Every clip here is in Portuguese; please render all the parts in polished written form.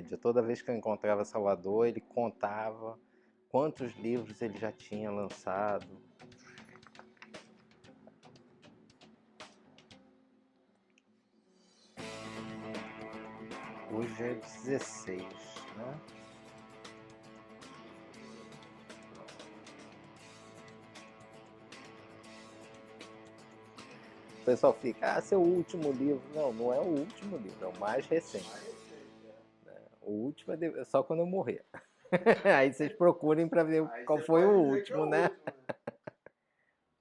média. Toda vez que eu encontrava Salvador, ele contava quantos livros ele já tinha lançado. Hoje é 16, né? O pessoal fica, seu último livro. Não, não é o último livro, é o mais recente. O último é só quando eu morrer. Aí vocês procurem para ver qual foi o último, né?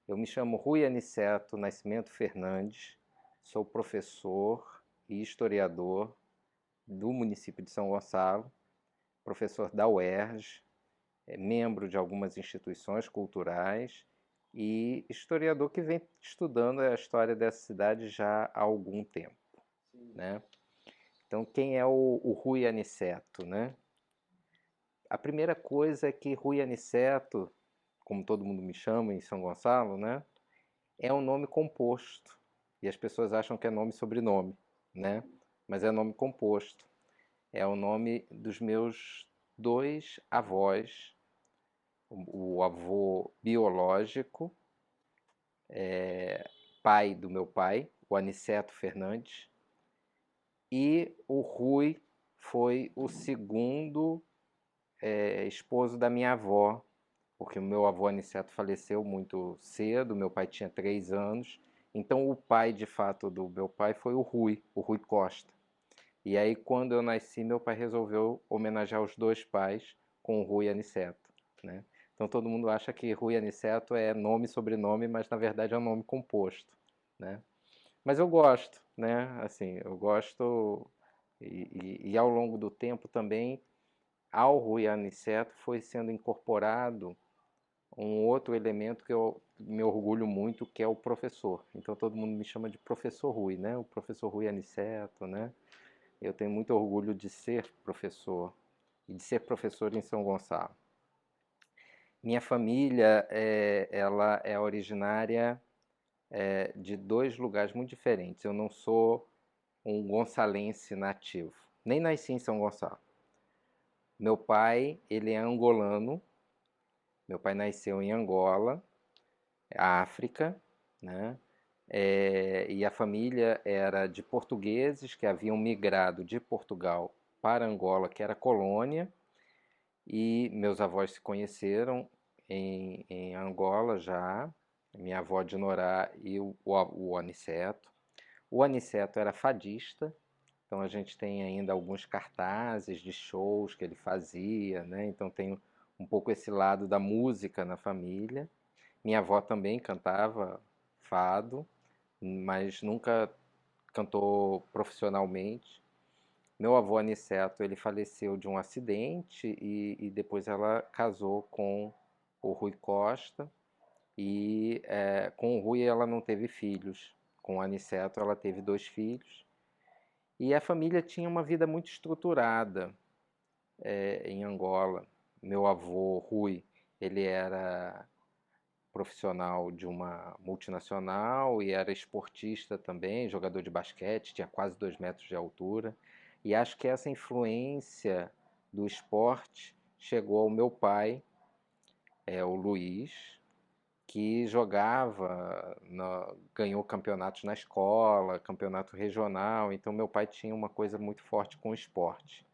Eu me chamo Rui Aniceto Nascimento Fernandes, sou professor e historiador do município de São Gonçalo, professor da UERJ, membro de algumas instituições culturais e historiador que vem estudando a história dessa cidade já há algum tempo, né? Então, quem é o Rui Aniceto, né? A primeira coisa é que Rui Aniceto, como todo mundo me chama em São Gonçalo, né? É um nome composto. E as pessoas acham que é nome e sobrenome, né? Mas é nome composto. É o nome dos meus dois avós, o avô biológico, pai do meu pai, o Aniceto Fernandes, e o Rui foi o segundo esposo da minha avó, porque o meu avô Aniceto faleceu muito cedo, meu pai tinha 3 anos, então o pai de fato do meu pai foi o Rui Costa. E aí quando eu nasci, meu pai resolveu homenagear os dois pais com o Rui Aniceto, né? Então todo mundo acha que Rui Aniceto é nome e sobrenome, mas na verdade é um nome composto, né? Mas eu gosto, né? Assim, eu gosto e ao longo do tempo também ao Rui Aniceto foi sendo incorporado um outro elemento que eu me orgulho muito, que é o professor. Então todo mundo me chama de professor Rui, né? O professor Rui Aniceto, né? Eu tenho muito orgulho de ser professor e de ser professor em São Gonçalo. Minha família, ela é originária de dois lugares muito diferentes. Eu não sou um gonçalense nativo, nem nasci em São Gonçalo. Meu pai, ele é angolano. Meu pai nasceu em Angola, África, né? E a família era de portugueses que haviam migrado de Portugal para Angola, que era colônia, e meus avós se conheceram em Angola já, minha avó de Norá e o Aniceto. O Aniceto era fadista, então a gente tem ainda alguns cartazes de shows que ele fazia, né? Então tem um pouco esse lado da música na família. Minha avó também cantava fado, mas nunca cantou profissionalmente. Meu avô Aniceto, ele faleceu de um acidente e depois ela casou com o Rui Costa e com o Rui ela não teve filhos. Com o Aniceto ela teve 2 filhos. E a família tinha uma vida muito estruturada em Angola. Meu avô Rui, ele era profissional de uma multinacional e era esportista também, jogador de basquete, tinha quase 2 metros de altura. E acho que essa influência do esporte chegou ao meu pai, o Luiz, que jogava, ganhou campeonatos na escola, campeonato regional, então meu pai tinha uma coisa muito forte com o esporte.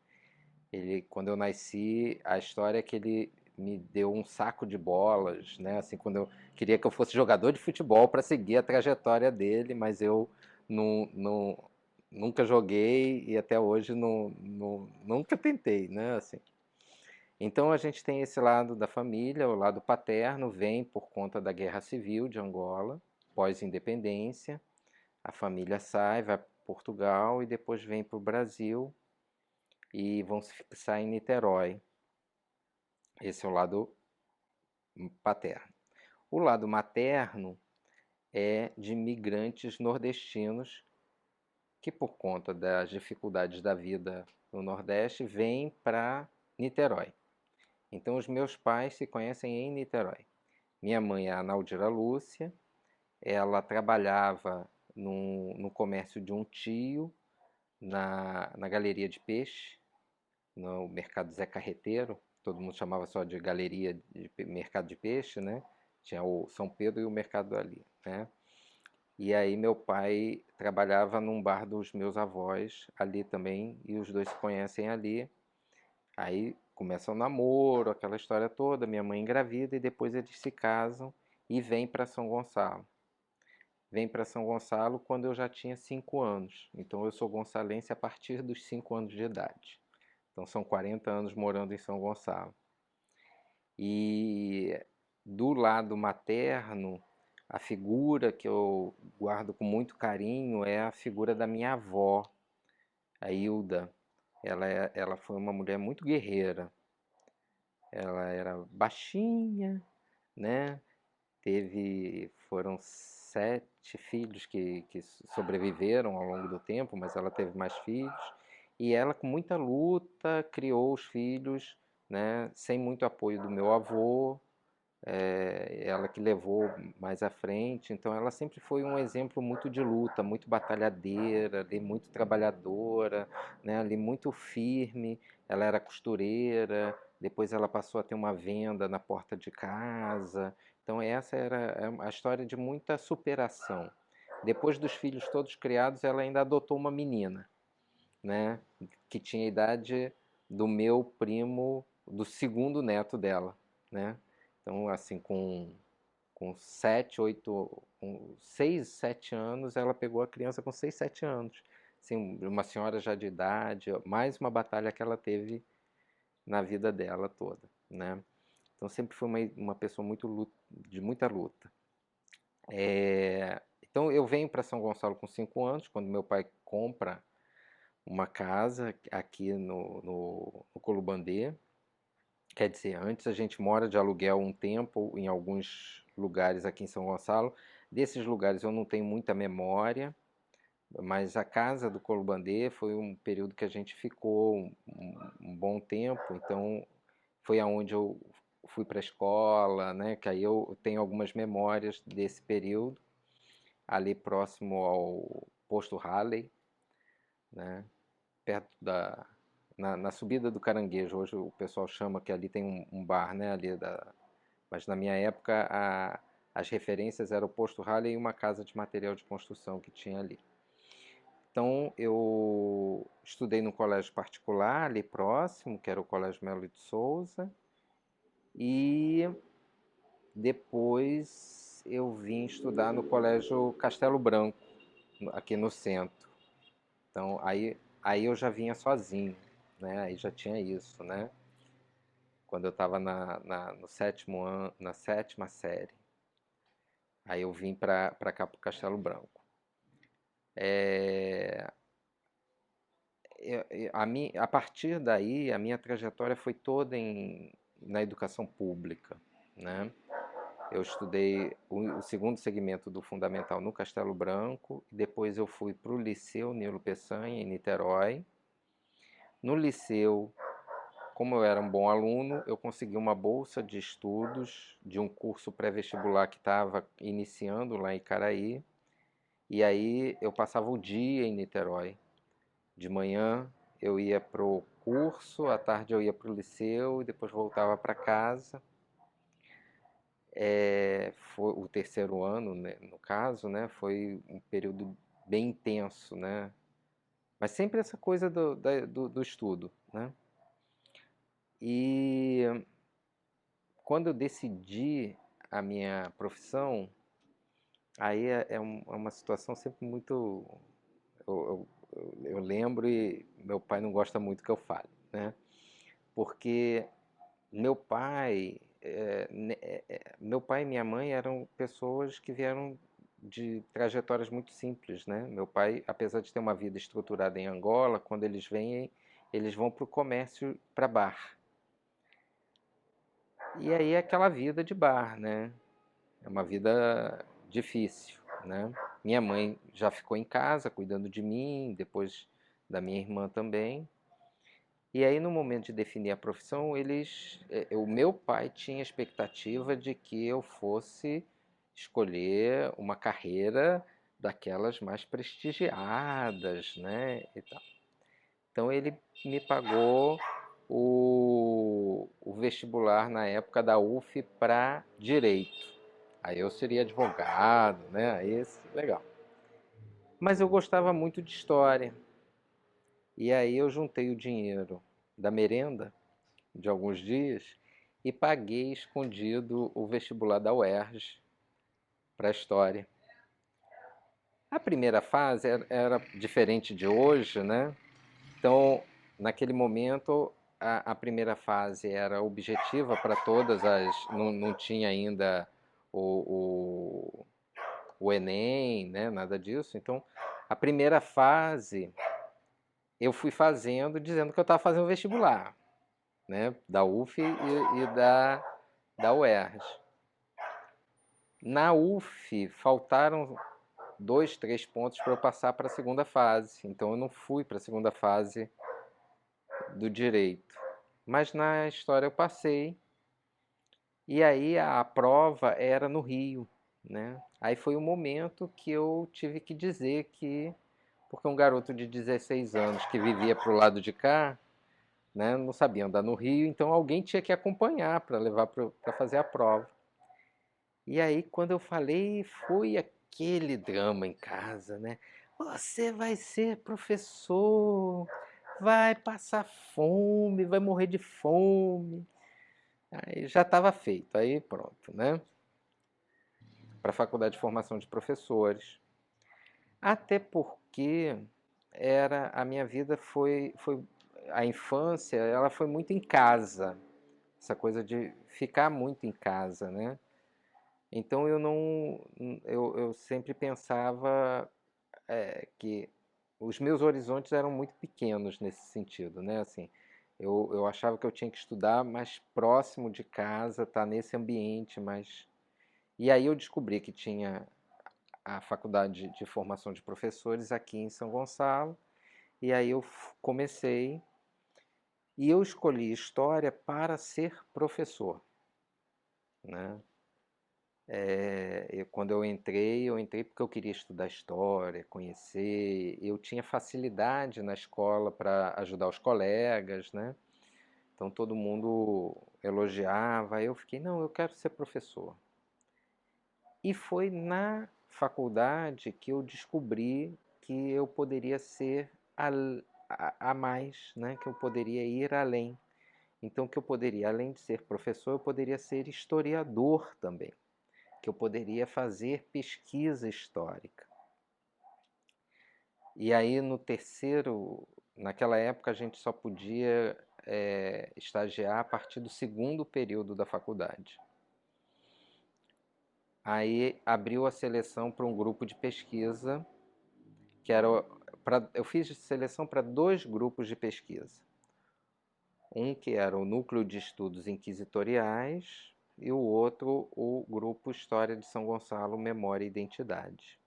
Ele, quando eu nasci, a história é que ele me deu um saco de bolas, né? Assim, quando eu queria que eu fosse jogador de futebol para seguir a trajetória dele, mas eu nunca joguei e até hoje nunca tentei, né? Assim. Então a gente tem esse lado da família, o lado paterno vem por conta da Guerra Civil de Angola, pós-independência. A família sai, vai para Portugal e depois vem para o Brasil e vão se fixar em Niterói. Esse é o lado paterno. O lado materno é de migrantes nordestinos que, por conta das dificuldades da vida no Nordeste, vêm para Niterói. Então, os meus pais se conhecem em Niterói. Minha mãe é a Naldira Lúcia, ela trabalhava no comércio de um tio, na galeria de peixe, no mercado Zé Carreteiro, todo mundo chamava só de galeria de mercado de peixe, né? Tinha o São Pedro e o mercado ali, né? E aí meu pai trabalhava num bar dos meus avós ali também, e os dois se conhecem ali. Aí começa o namoro, aquela história toda, minha mãe engravida e depois eles se casam e vêm para São Gonçalo. Vem para São Gonçalo quando eu já tinha 5 anos. Então eu sou gonçalense a partir dos 5 anos de idade. Então são 40 anos morando em São Gonçalo. E do lado materno, a figura que eu guardo com muito carinho é a figura da minha avó, a Hilda. Ela foi uma mulher muito guerreira. Ela era baixinha, né? Foram 7 filhos que sobreviveram ao longo do tempo, mas ela teve mais filhos. E ela, com muita luta, criou os filhos, né? Sem muito apoio do meu avô, ela que levou mais à frente. Então ela sempre foi um exemplo muito de luta, muito batalhadeira, ali, muito trabalhadora, né? Ali muito firme. Ela era costureira, depois ela passou a ter uma venda na porta de casa. Então essa era a história de muita superação. Depois dos filhos todos criados, ela ainda adotou uma menina, né? Que tinha a idade do meu primo, do segundo neto dela, né? Então, assim, com 7, 8, com 6, 7 anos, ela pegou a criança com 6, 7 anos. Assim, uma senhora já de idade, mais uma batalha que ela teve na vida dela toda, né? Então sempre foi uma pessoa de muita luta. Então eu venho para São Gonçalo com 5 anos, quando meu pai compra uma casa aqui no Colubandê. Quer dizer, antes a gente mora de aluguel um tempo em alguns lugares aqui em São Gonçalo. Desses lugares eu não tenho muita memória, mas a casa do Colubandê foi um período que a gente ficou um bom tempo, então foi aonde eu fui para a escola, né? Que aí eu tenho algumas memórias desse período, ali próximo ao posto Halley, né? Perto na subida do Caranguejo. Hoje o pessoal chama que ali tem um bar, né? Mas na minha época as referências eram o posto Halley e uma casa de material de construção que tinha ali. Então eu estudei no colégio particular ali próximo, que era o Colégio Melo de Souza, e depois eu vim estudar no Colégio Castelo Branco, aqui no centro. Então aí eu já vinha sozinho, né? Aí já tinha isso, né? Quando eu estava no sétimo ano, na sétima série. Aí eu vim para cá, para o Castelo Branco. É, a partir daí, a minha trajetória foi toda na educação pública, né? Eu estudei o segundo segmento do Fundamental no Castelo Branco, depois eu fui para o Liceu Nilo Peçanha, em Niterói. No liceu, como eu era um bom aluno, eu consegui uma bolsa de estudos de um curso pré-vestibular que estava iniciando lá em Icaraí. E aí eu passava o dia em Niterói. De manhã eu ia para o curso, à tarde eu ia para o liceu e depois voltava para casa. Foi o terceiro ano, né, no caso, né, foi um período bem intenso, né? Mas sempre essa coisa do estudo, né? E quando eu decidi a minha profissão, aí é uma situação sempre muito. Eu lembro e meu pai não gosta muito que eu fale, né? Porque meu pai, meu pai e minha mãe eram pessoas que vieram de trajetórias muito simples, né? Meu pai, apesar de ter uma vida estruturada em Angola, quando eles vêm, eles vão para o comércio, para bar. E aí é aquela vida de bar, né? É uma vida difícil, né? Minha mãe já ficou em casa cuidando de mim, depois da minha irmã também. E aí, no momento de definir a profissão, o meu pai tinha a expectativa de que eu fosse escolher uma carreira daquelas mais prestigiadas, né? E tal. Então ele me pagou o vestibular na época da UF para Direito. Aí eu seria advogado, né? Aí, legal. Mas eu gostava muito de História. E aí eu juntei o dinheiro da merenda de alguns dias e paguei escondido o vestibular da UERJ para História. A primeira fase era diferente de hoje, né? Então, naquele momento, a primeira fase era objetiva para todas as. Não tinha ainda o, o Enem, né? Nada disso. Então, a primeira fase eu fui fazendo dizendo que eu estava fazendo vestibular, né? Da UF e da UERJ. Na UF, faltaram 2, 3 pontos para eu passar para a segunda fase. Então, eu não fui para a segunda fase do direito. Mas na História eu passei. E aí a prova era no Rio, né? Aí foi o momento que eu tive que dizer que, porque um garoto de 16 anos que vivia pro lado de cá, né, não sabia andar no Rio, então alguém tinha que acompanhar para levar para fazer a prova. E aí quando eu falei, foi aquele drama em casa, né? Você vai ser professor, vai passar fome, vai morrer de fome. Aí já estava feito, aí pronto, né? Para a Faculdade de Formação de Professores. Até porque a minha vida foi a infância, ela foi muito em casa, essa coisa de ficar muito em casa, né? Então eu não, eu sempre pensava que os meus horizontes eram muito pequenos nesse sentido, né? Assim, eu achava que eu tinha que estudar mais próximo de casa, estar nesse ambiente, mas e aí eu descobri que tinha a faculdade de formação de professores aqui em São Gonçalo, e aí eu comecei e eu escolhi história para ser professor, né? Quando eu entrei porque eu queria estudar história, conhecer. Eu tinha facilidade na escola para ajudar os colegas, né? Então todo mundo elogiava. Eu fiquei, não, eu quero ser professor. E foi na faculdade que eu descobri que eu poderia ser a mais, né? Que eu poderia ir além. Então, que eu poderia, além de ser professor, eu poderia ser historiador também, que eu poderia fazer pesquisa histórica. E aí, naquela época, a gente só podia estagiar a partir do segundo período da faculdade. Aí abriu a seleção para um grupo de pesquisa, que era eu fiz seleção para 2 grupos de pesquisa. Um que era o Núcleo de Estudos Inquisitoriais e o outro o Grupo História de São Gonçalo, Memória e Identidade.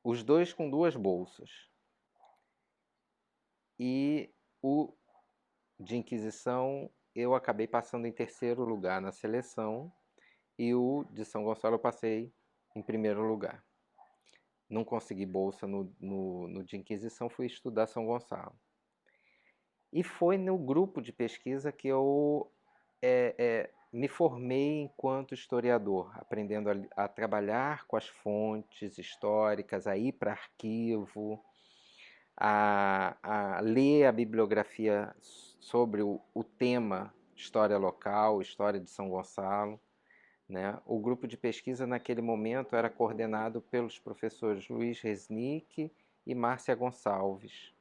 Os dois com 2 bolsas. E o de Inquisição eu acabei passando em terceiro lugar na seleção e o de São Gonçalo eu passei em primeiro lugar. Não consegui bolsa no de Inquisição, fui estudar São Gonçalo. E foi no grupo de pesquisa que eu me formei enquanto historiador, aprendendo a trabalhar com as fontes históricas, a ir para arquivo, a ler a bibliografia sobre o tema história local, história de São Gonçalo. Né? O grupo de pesquisa naquele momento era coordenado pelos professores Luiz Resnick e Márcia Gonçalves.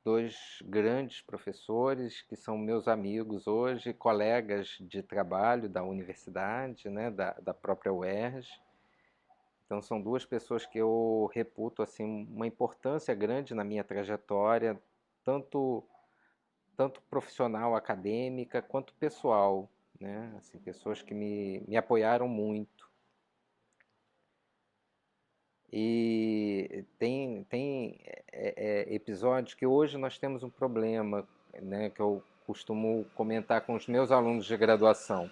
2 grandes professores que são meus amigos hoje, colegas de trabalho da universidade, né? da própria UERJ. Então são 2 pessoas que eu reputo assim, uma importância grande na minha trajetória, tanto profissional, acadêmica, quanto pessoal. Né? Assim, pessoas que me apoiaram muito. E tem episódios que hoje nós temos um problema, né, que eu costumo comentar com os meus alunos de graduação.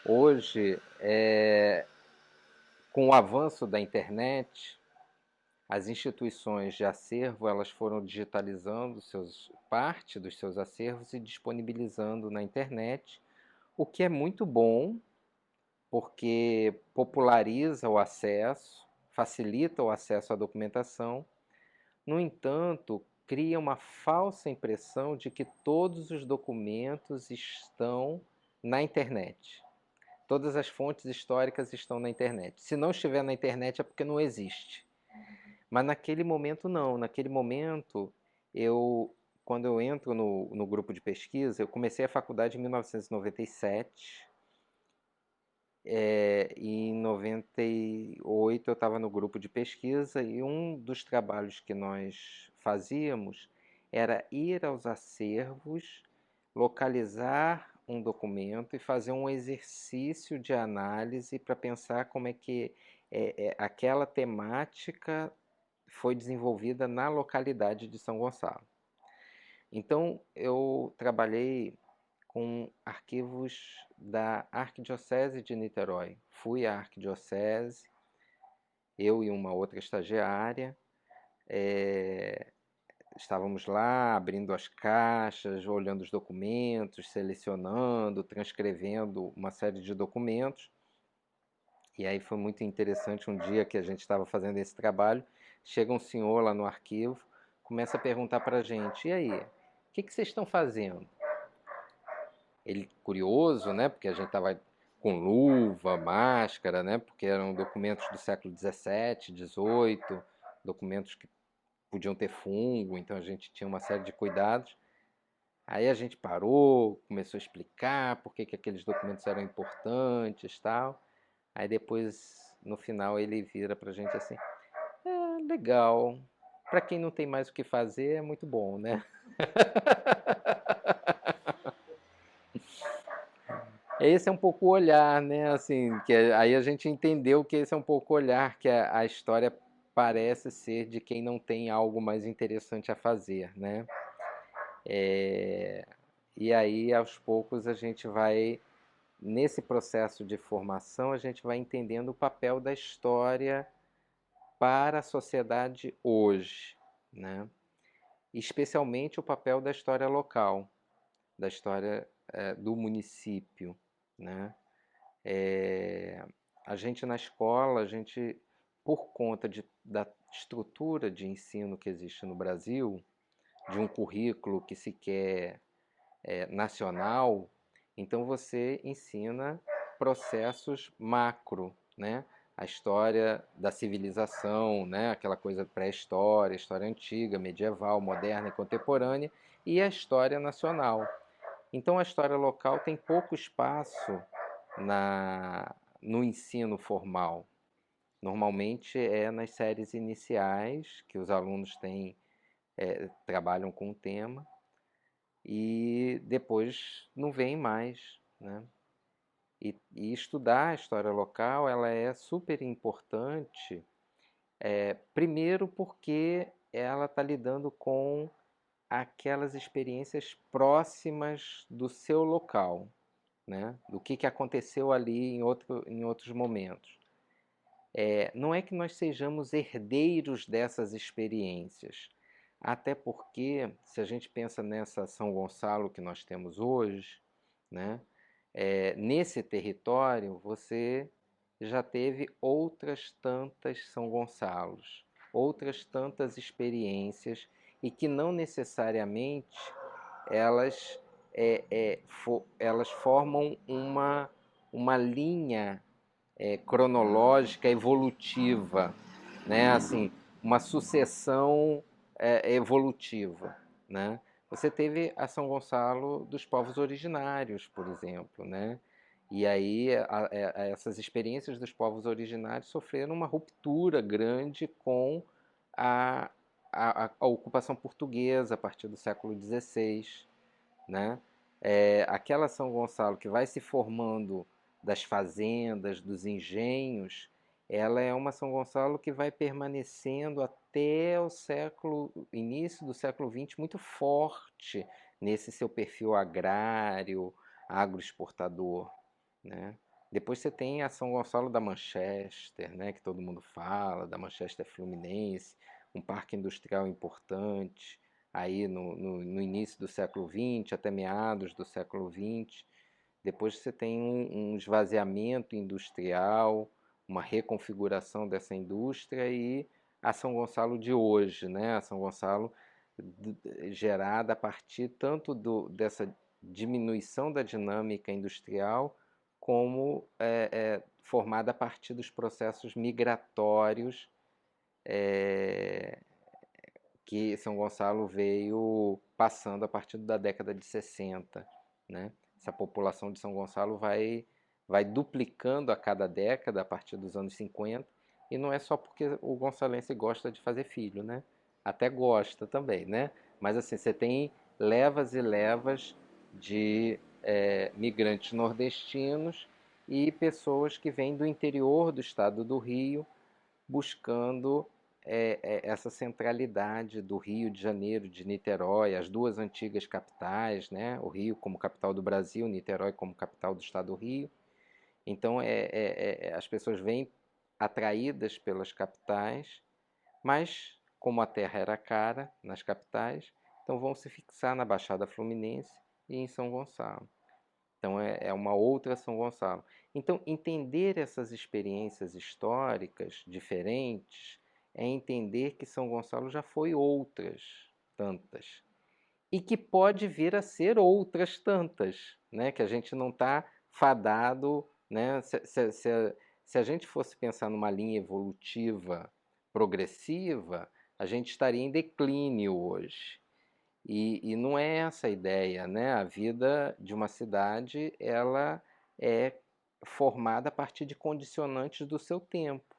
Hoje, com o avanço da internet, As instituições de acervo, elas foram digitalizando parte dos seus acervos e disponibilizando na internet, o que é muito bom, porque populariza o acesso, facilita o acesso à documentação. No entanto, cria uma falsa impressão de que todos os documentos estão na internet. Todas as fontes históricas estão na internet. Se não estiver na internet é porque não existe. Mas naquele momento não. Naquele momento, quando eu entro no grupo de pesquisa, eu comecei a faculdade em 1997. E em 98 eu estava no grupo de pesquisa e um dos trabalhos que nós fazíamos era ir aos acervos, localizar um documento e fazer um exercício de análise para pensar como é que aquela temática foi desenvolvida na localidade de São Gonçalo. Então eu trabalhei com arquivos da Arquidiocese de Niterói. Fui à Arquidiocese, eu e uma outra estagiária, estávamos lá abrindo as caixas, olhando os documentos, selecionando, transcrevendo uma série de documentos. E aí foi muito interessante, um dia que a gente estava fazendo esse trabalho, chega um senhor lá no arquivo, começa a perguntar para a gente: e aí, o que vocês estão fazendo? Ele curioso, né? Porque a gente estava com luva, máscara, né? Porque eram documentos do século XVII, XVIII, documentos que podiam ter fungo, então a gente tinha uma série de cuidados. Aí a gente parou, começou a explicar por que aqueles documentos eram importantes, tal. Aí depois, no final, ele vira pra gente assim: legal. Para quem não tem mais o que fazer, é muito bom, né? Esse é um pouco o olhar, né? Assim, aí a gente entendeu que esse é um pouco o olhar que a história parece ser de quem não tem algo mais interessante a fazer, né? E aí, aos poucos, a gente vai, nesse processo de formação, a gente vai entendendo o papel da história para a sociedade hoje, né? Especialmente o papel da história local, da história do município, né? A gente na escola, por conta da estrutura de ensino que existe no Brasil, de um currículo que se quer nacional, então você ensina processos macro, né? A história da civilização, né? Aquela coisa pré-história, história antiga, medieval, moderna e contemporânea, e a história nacional. Então a história local tem pouco espaço no ensino formal. Normalmente é nas séries iniciais que os alunos trabalham com o tema e depois não vem mais, né? E estudar a história local ela é super importante, primeiro porque ela está lidando com aquelas experiências próximas do seu local, né? Do que aconteceu ali em outros momentos. Não é que nós sejamos herdeiros dessas experiências, até porque, se a gente pensa nessa São Gonçalo que nós temos hoje, né? Nesse território você já teve outras tantas São Gonçalos, outras tantas experiências e que não necessariamente elas, elas formam uma linha cronológica evolutiva, né? Assim, uma sucessão evolutiva, né? Você teve a São Gonçalo dos povos originários, por exemplo, né? E aí essas experiências dos povos originários sofreram uma ruptura grande com a, a ocupação portuguesa a partir do século XVI, né? Aquela São Gonçalo que vai se formando das fazendas, dos engenhos, ela é uma São Gonçalo que vai permanecendo até início do século XX, muito forte nesse seu perfil agrário, agroexportador, né? Depois você tem a São Gonçalo da Manchester, né, que todo mundo fala, da Manchester Fluminense, um parque industrial importante, aí no início do século XX, até meados do século XX. Depois você tem um esvaziamento industrial, uma reconfiguração dessa indústria e a São Gonçalo de hoje, né? A São Gonçalo gerada a partir tanto dessa diminuição da dinâmica industrial como formada a partir dos processos migratórios que São Gonçalo veio passando a partir da década de 60, né? Essa população de São Gonçalo vai duplicando a cada década a partir dos anos 50, e não é só porque o gonçalense gosta de fazer filho, né? Até gosta também, né? Mas assim, você tem levas e levas de migrantes nordestinos e pessoas que vêm do interior do estado do Rio buscando essa centralidade do Rio de Janeiro, de Niterói, as duas antigas capitais, né? O Rio como capital do Brasil, Niterói como capital do estado do Rio. Então as pessoas vêm atraídas pelas capitais, mas como a terra era cara nas capitais, então vão se fixar na Baixada Fluminense e em São Gonçalo. Então é uma outra São Gonçalo. Então entender essas experiências históricas diferentes é entender que São Gonçalo já foi outras tantas e que pode vir a ser outras tantas, né? Que a gente não está fadado, né? Se a gente fosse pensar numa linha evolutiva progressiva, a gente estaria em declínio hoje. E não é essa a ideia, né? A vida de uma cidade, ela é formada a partir de condicionantes do seu tempo,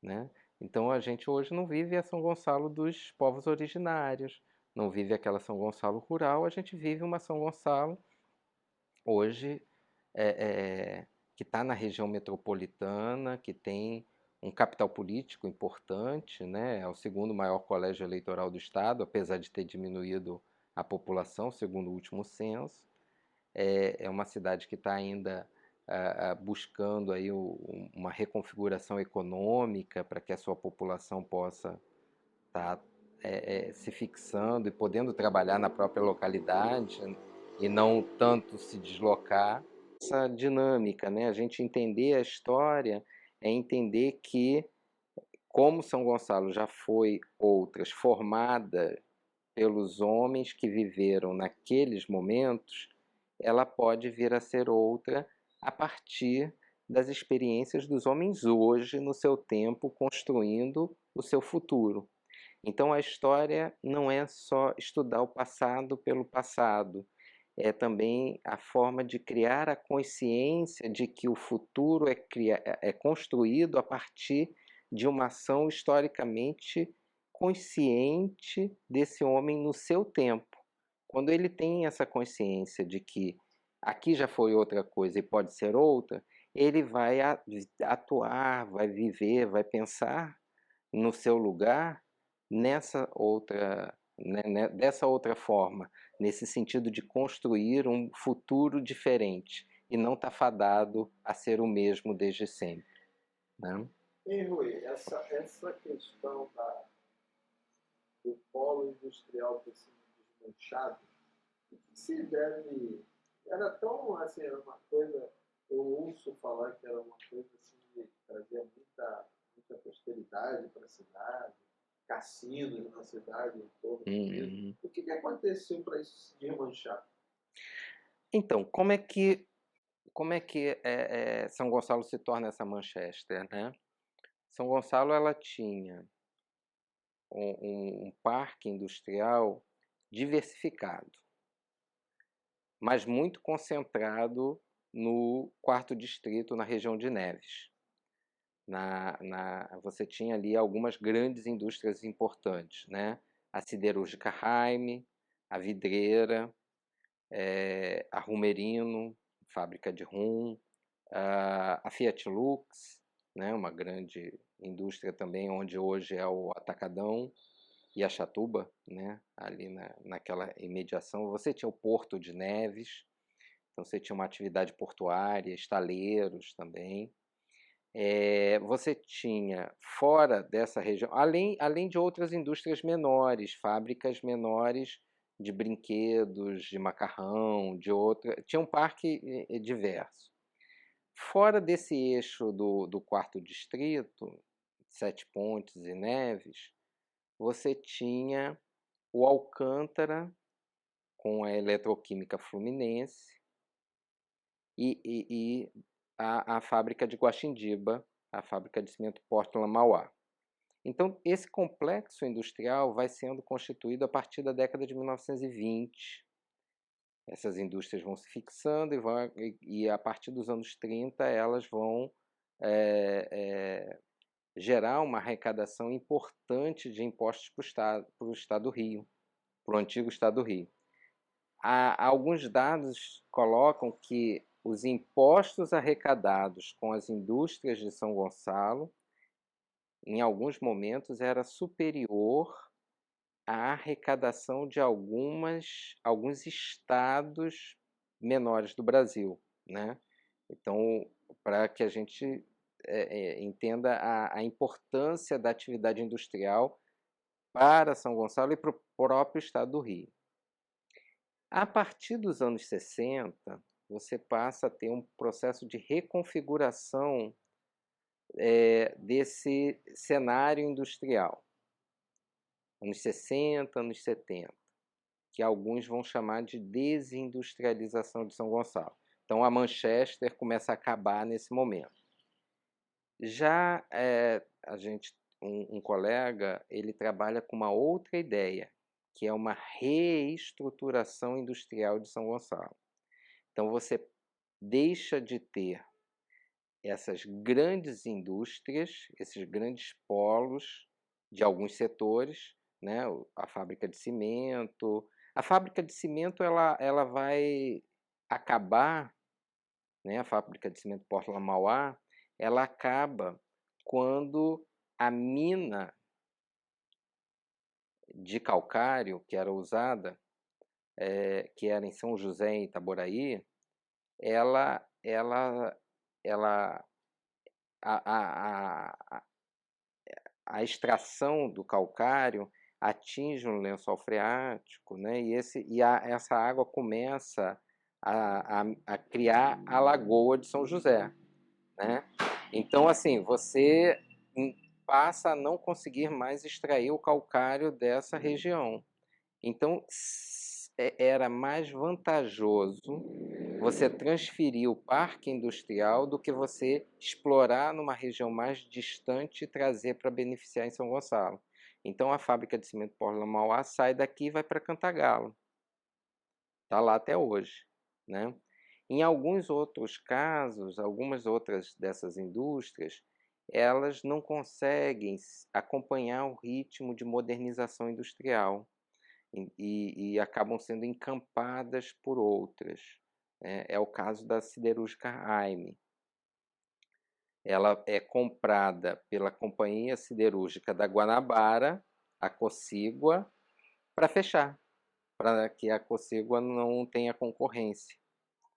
né? Então a gente hoje não vive a São Gonçalo dos povos originários, não vive aquela São Gonçalo rural, a gente vive uma São Gonçalo hoje é, que está na região metropolitana, que tem um capital político importante, né? É o segundo maior colégio eleitoral do estado, apesar de ter diminuído a população, segundo o último censo. É uma cidade que está ainda buscando aí uma reconfiguração econômica para que a sua população possa estar se fixando e podendo trabalhar na própria localidade e não tanto se deslocar. Essa dinâmica, né? A gente entender a história é entender que, como São Gonçalo já foi outras, formada pelos homens que viveram naqueles momentos, ela pode vir a ser outra a partir das experiências dos homens hoje, no seu tempo, construindo o seu futuro. Então a história não é só estudar o passado pelo passado, é também a forma de criar a consciência de que o futuro é construído a partir de uma ação historicamente consciente desse homem no seu tempo. Quando ele tem essa consciência de que aqui já foi outra coisa e pode ser outra, ele vai atuar, vai viver, vai pensar no seu lugar nessa outra, né, dessa outra forma, nesse sentido de construir um futuro diferente e não estar fadado a ser o mesmo desde sempre, né? E Rui, essa questão do polo industrial ter sido desmanchado, o que se deve. Era tão assim, era uma coisa. Eu ouço falar que era uma coisa assim que trazia muita prosperidade para a cidade, cassinos na cidade, em torno disso. Uhum. O que aconteceu para isso se desmanchar? Então, como é que São Gonçalo se torna essa Manchester, né? São Gonçalo ela tinha um parque industrial diversificado, mas muito concentrado no quarto distrito, na região de Neves. Você tinha ali algumas grandes indústrias importantes, né? A siderúrgica Heim, a vidreira, a Rumerino, fábrica de rum, a Fiat Lux, né? Uma grande indústria também, onde hoje é o Atacadão, e a Chatuba, né? Ali naquela imediação. Você tinha o Porto de Neves, Então você tinha uma atividade portuária, estaleiros também. Você tinha, fora dessa região, além de outras indústrias menores, fábricas menores de brinquedos, de macarrão, de outra. Tinha um parque diverso. Fora desse eixo do quarto distrito, Sete Pontes e Neves, você tinha o Alcântara, com a Eletroquímica Fluminense, e a fábrica de Guaxindiba, a fábrica de cimento Portland Mauá. Então, esse complexo industrial vai sendo constituído a partir da década de 1920. Essas indústrias vão se fixando e a partir dos anos 30 elas vão gerar uma arrecadação importante de impostos para o Estado do Rio, para o antigo Estado do Rio. Alguns dados colocam que os impostos arrecadados com as indústrias de São Gonçalo, em alguns momentos, era superior à arrecadação de alguns estados menores do Brasil, né? Então, para que a gente entenda a importância da atividade industrial para São Gonçalo e para o próprio estado do Rio. A partir dos anos 60, você passa a ter um processo de reconfiguração desse cenário industrial. Anos 60, anos 70, que alguns vão chamar de desindustrialização de São Gonçalo. Então, a Manchester começa a acabar nesse momento. Já um colega, ele trabalha com uma outra ideia, que é uma reestruturação industrial de São Gonçalo. Então você deixa de ter essas grandes indústrias, esses grandes polos de alguns setores, né? A fábrica de cimento. A fábrica de cimento ela vai acabar, né? A fábrica de cimento Portland Mauá, ela acaba quando a mina de calcário que era usada, que era em São José, em Itaboraí, ela a, a extração do calcário atinge um lençol freático, né? Essa água começa a criar a Lagoa de São José, né? Então, assim, você passa a não conseguir mais extrair o calcário dessa região. Então, era mais vantajoso você transferir o parque industrial do que você explorar numa região mais distante e trazer para beneficiar em São Gonçalo. Então, a fábrica de cimento Portland Mauá sai daqui e vai para Cantagalo. Está lá até hoje, né? Em alguns outros casos, algumas outras dessas indústrias, elas não conseguem acompanhar o ritmo de modernização industrial e acabam sendo encampadas por outras. É o caso da siderúrgica Heim. Ela é comprada pela Companhia Siderúrgica da Guanabara, a Cocigua, para fechar, para que a Cocigua não tenha concorrência,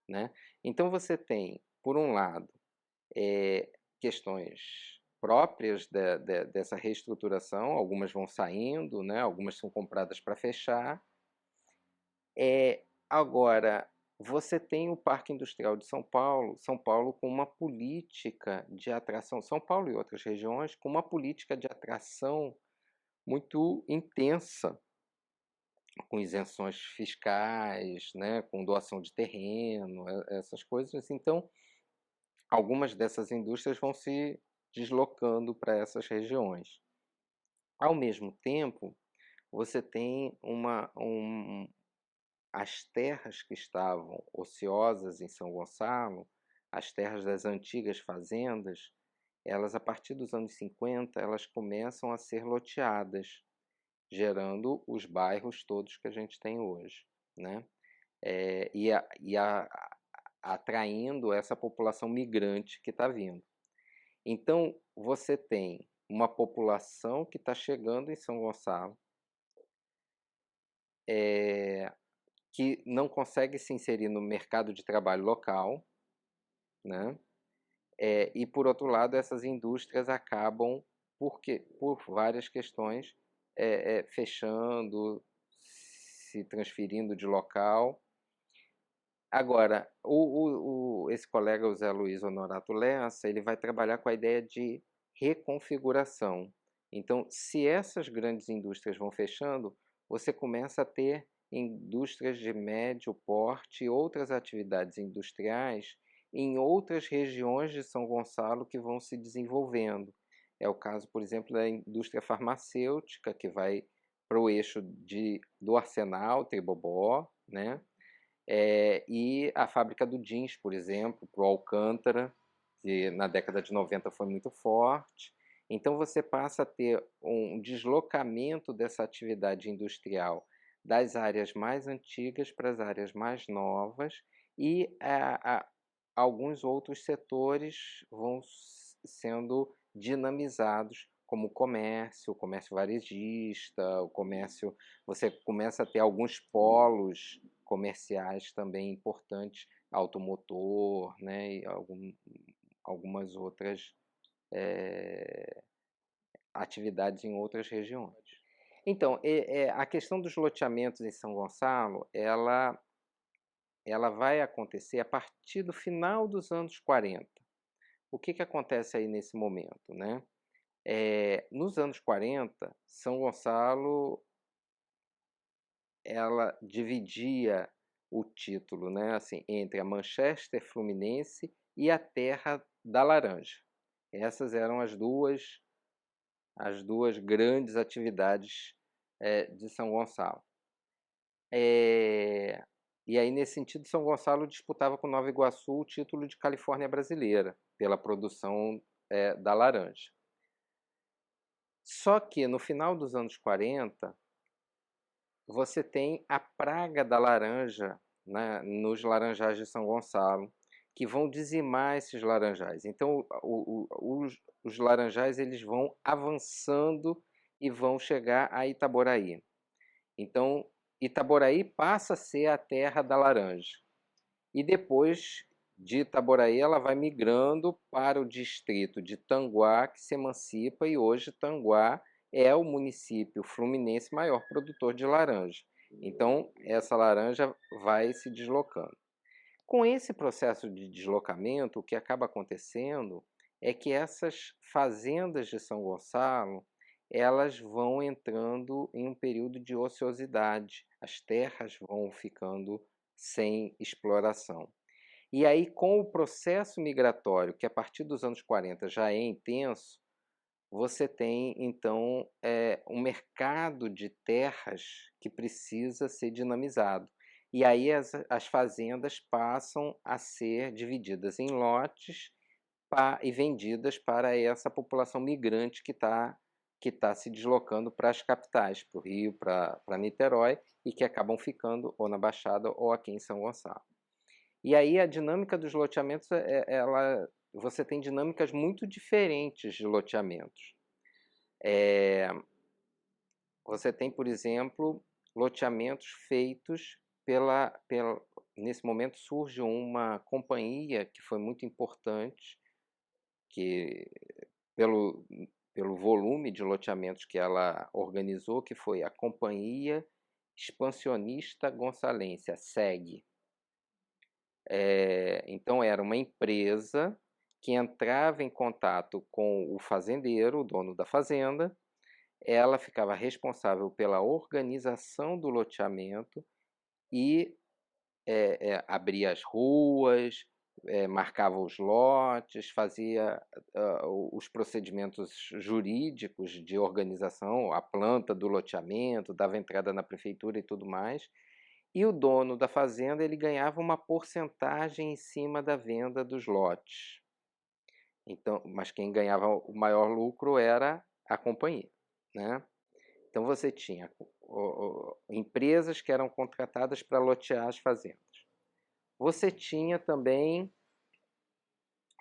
né? Então você tem, por um lado, questões próprias dessa reestruturação, algumas vão saindo, né? Algumas são compradas para fechar. Agora, você tem o Parque Industrial de São Paulo com uma política de atração, São Paulo e outras regiões, com uma política de atração muito intensa, com isenções fiscais, né, com doação de terreno, essas coisas. Então, algumas dessas indústrias vão se deslocando para essas regiões. Ao mesmo tempo, você tem as terras que estavam ociosas em São Gonçalo, as terras das antigas fazendas, elas, a partir dos anos 50, elas começam a ser loteadas, gerando os bairros todos que a gente tem hoje, né? Atraindo essa população migrante que está vindo. Então, você tem uma população que está chegando em São Gonçalo, que não consegue se inserir no mercado de trabalho local, né? E por outro lado, essas indústrias acabam, por várias questões, fechando, se transferindo de local. Agora, esse colega, o Zé Luiz Honorato Lessa, ele vai trabalhar com a ideia de reconfiguração. Então, se essas grandes indústrias vão fechando, você começa a ter indústrias de médio porte e outras atividades industriais em outras regiões de São Gonçalo que vão se desenvolvendo. É o caso, por exemplo, da indústria farmacêutica, que vai para o eixo do Arsenal, Tribobó, né? E a fábrica do jeans, por exemplo, para o Alcântara, que na década de 90 foi muito forte. Então você passa a ter um deslocamento dessa atividade industrial das áreas mais antigas para as áreas mais novas, e alguns outros setores vão sendo dinamizados, como o comércio varejista, o comércio. Você começa a ter alguns polos comerciais também importantes, automotor, né, e algumas outras atividades em outras regiões. Então, a questão dos loteamentos em São Gonçalo, ela vai acontecer a partir do final dos anos 40. O que acontece aí nesse momento, né? Nos anos 40, São Gonçalo, ela dividia o título, né, assim, entre a Manchester Fluminense e a Terra da Laranja. Essas eram as duas grandes atividades de São Gonçalo. E aí, nesse sentido, São Gonçalo disputava com Nova Iguaçu o título de Califórnia brasileira, pela produção da laranja. Só que no final dos anos 40, você tem a praga da laranja, né, nos laranjais de São Gonçalo, que vão dizimar esses laranjais. Então, os laranjais eles vão avançando e vão chegar a Itaboraí. Então, Itaboraí passa a ser a terra da laranja. E depois de Itaboraí, ela vai migrando para o distrito de Tanguá, que se emancipa, e hoje Tanguá é o município fluminense maior produtor de laranja. Então, essa laranja vai se deslocando. Com esse processo de deslocamento, o que acaba acontecendo é que essas fazendas de São Gonçalo, elas vão entrando em um período de ociosidade. As terras vão ficando sem exploração. E aí, com o processo migratório, que a partir dos anos 40 já é intenso, você tem, então, um mercado de terras que precisa ser dinamizado. E aí as fazendas passam a ser divididas em lotes e vendidas para essa população migrante que tá se deslocando para as capitais, para o Rio, para Niterói, e que acabam ficando ou na Baixada ou aqui em São Gonçalo. E aí a dinâmica dos loteamentos, você tem dinâmicas muito diferentes de loteamentos. Você tem, por exemplo, loteamentos feitos nesse momento surge uma companhia que foi muito importante, que pelo volume de loteamentos que ela organizou, que foi a Companhia Expansionista Gonçalense, a SEG. Então era uma empresa que entrava em contato com o fazendeiro, o dono da fazenda. Ela ficava responsável pela organização do loteamento e abria as ruas, marcava os lotes, fazia os procedimentos jurídicos de organização, a planta do loteamento, dava entrada na prefeitura e tudo mais. E o dono da fazenda ele ganhava uma porcentagem em cima da venda dos lotes. Então, mas quem ganhava o maior lucro era a companhia, né? Então você tinha empresas que eram contratadas para lotear as fazendas. Você tinha também,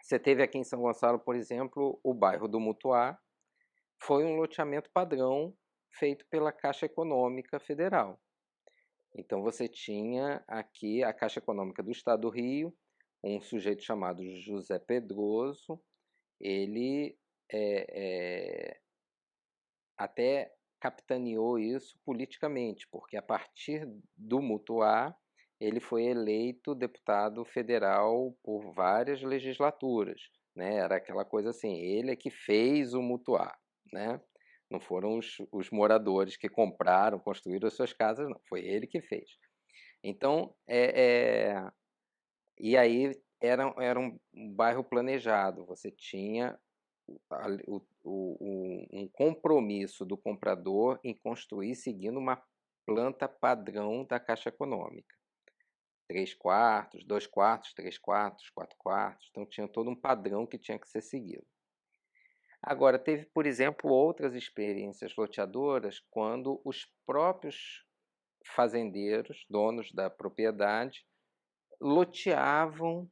você teve aqui em São Gonçalo, por exemplo, o bairro do Mutuá, foi um loteamento padrão feito pela Caixa Econômica Federal. Então você tinha aqui a Caixa Econômica do Estado do Rio, um sujeito chamado José Pedroso, ele até capitaneou isso politicamente, porque a partir do Mutuá ele foi eleito deputado federal por várias legislaturas, né? Era aquela coisa assim, ele é que fez o Mutuá, né? Não foram os moradores que compraram, construíram as suas casas, não. Foi ele que fez. Então, e aí era um bairro planejado. Você tinha um compromisso do comprador em construir seguindo uma planta padrão da Caixa Econômica. 3 quartos, 2 quartos, 3 quartos, 4 quartos. Então tinha todo um padrão que tinha que ser seguido. Agora, teve, por exemplo, outras experiências loteadoras quando os próprios fazendeiros, donos da propriedade, loteavam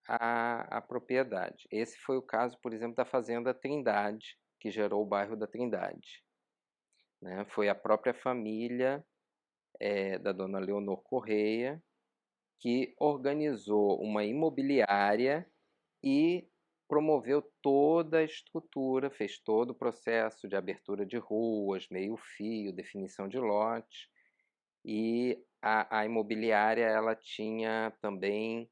a propriedade. Esse foi o caso, por exemplo, da Fazenda Trindade, que gerou o bairro da Trindade. Né? Foi a própria família da dona Leonor Correia que organizou uma imobiliária e promoveu toda a estrutura, fez todo o processo de abertura de ruas, meio-fio, definição de lote. E a imobiliária ela tinha também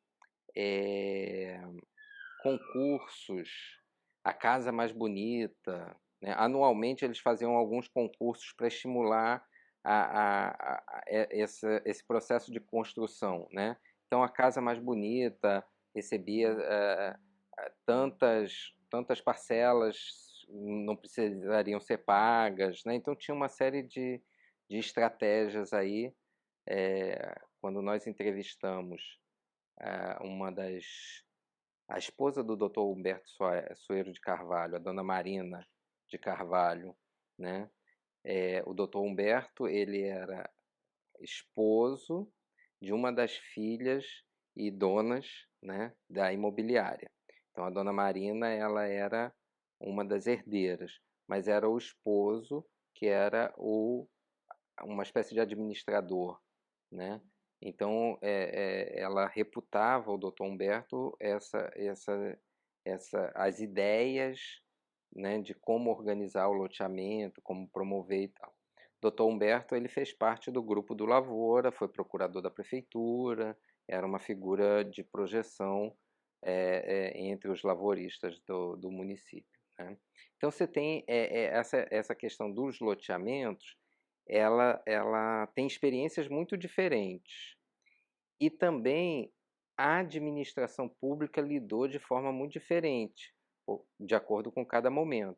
concursos, a casa mais bonita. Né? Anualmente eles faziam alguns concursos para estimular esse processo de construção. Né? Então a casa mais bonita recebia tantas parcelas, não precisariam ser pagas. Né? Então tinha uma série de estratégias aí. Quando nós entrevistamos a esposa do Dr. Humberto Soeiro de Carvalho, a dona Marina de Carvalho, né? O Dr. Humberto ele era esposo de uma das filhas e donas, né, da imobiliária. Então a dona Marina ela era uma das herdeiras, mas era o esposo que era uma espécie de administrador, né? Então, ela reputava o Dr. Humberto as ideias, né, de como organizar o loteamento, como promover e tal. Dr. Humberto ele fez parte do grupo do Lavoura, foi procurador da prefeitura, era uma figura de projeção entre os lavouristas do município. Né? Então você tem essa questão dos loteamentos, ela tem experiências muito diferentes. E também a administração pública lidou de forma muito diferente, de acordo com cada momento.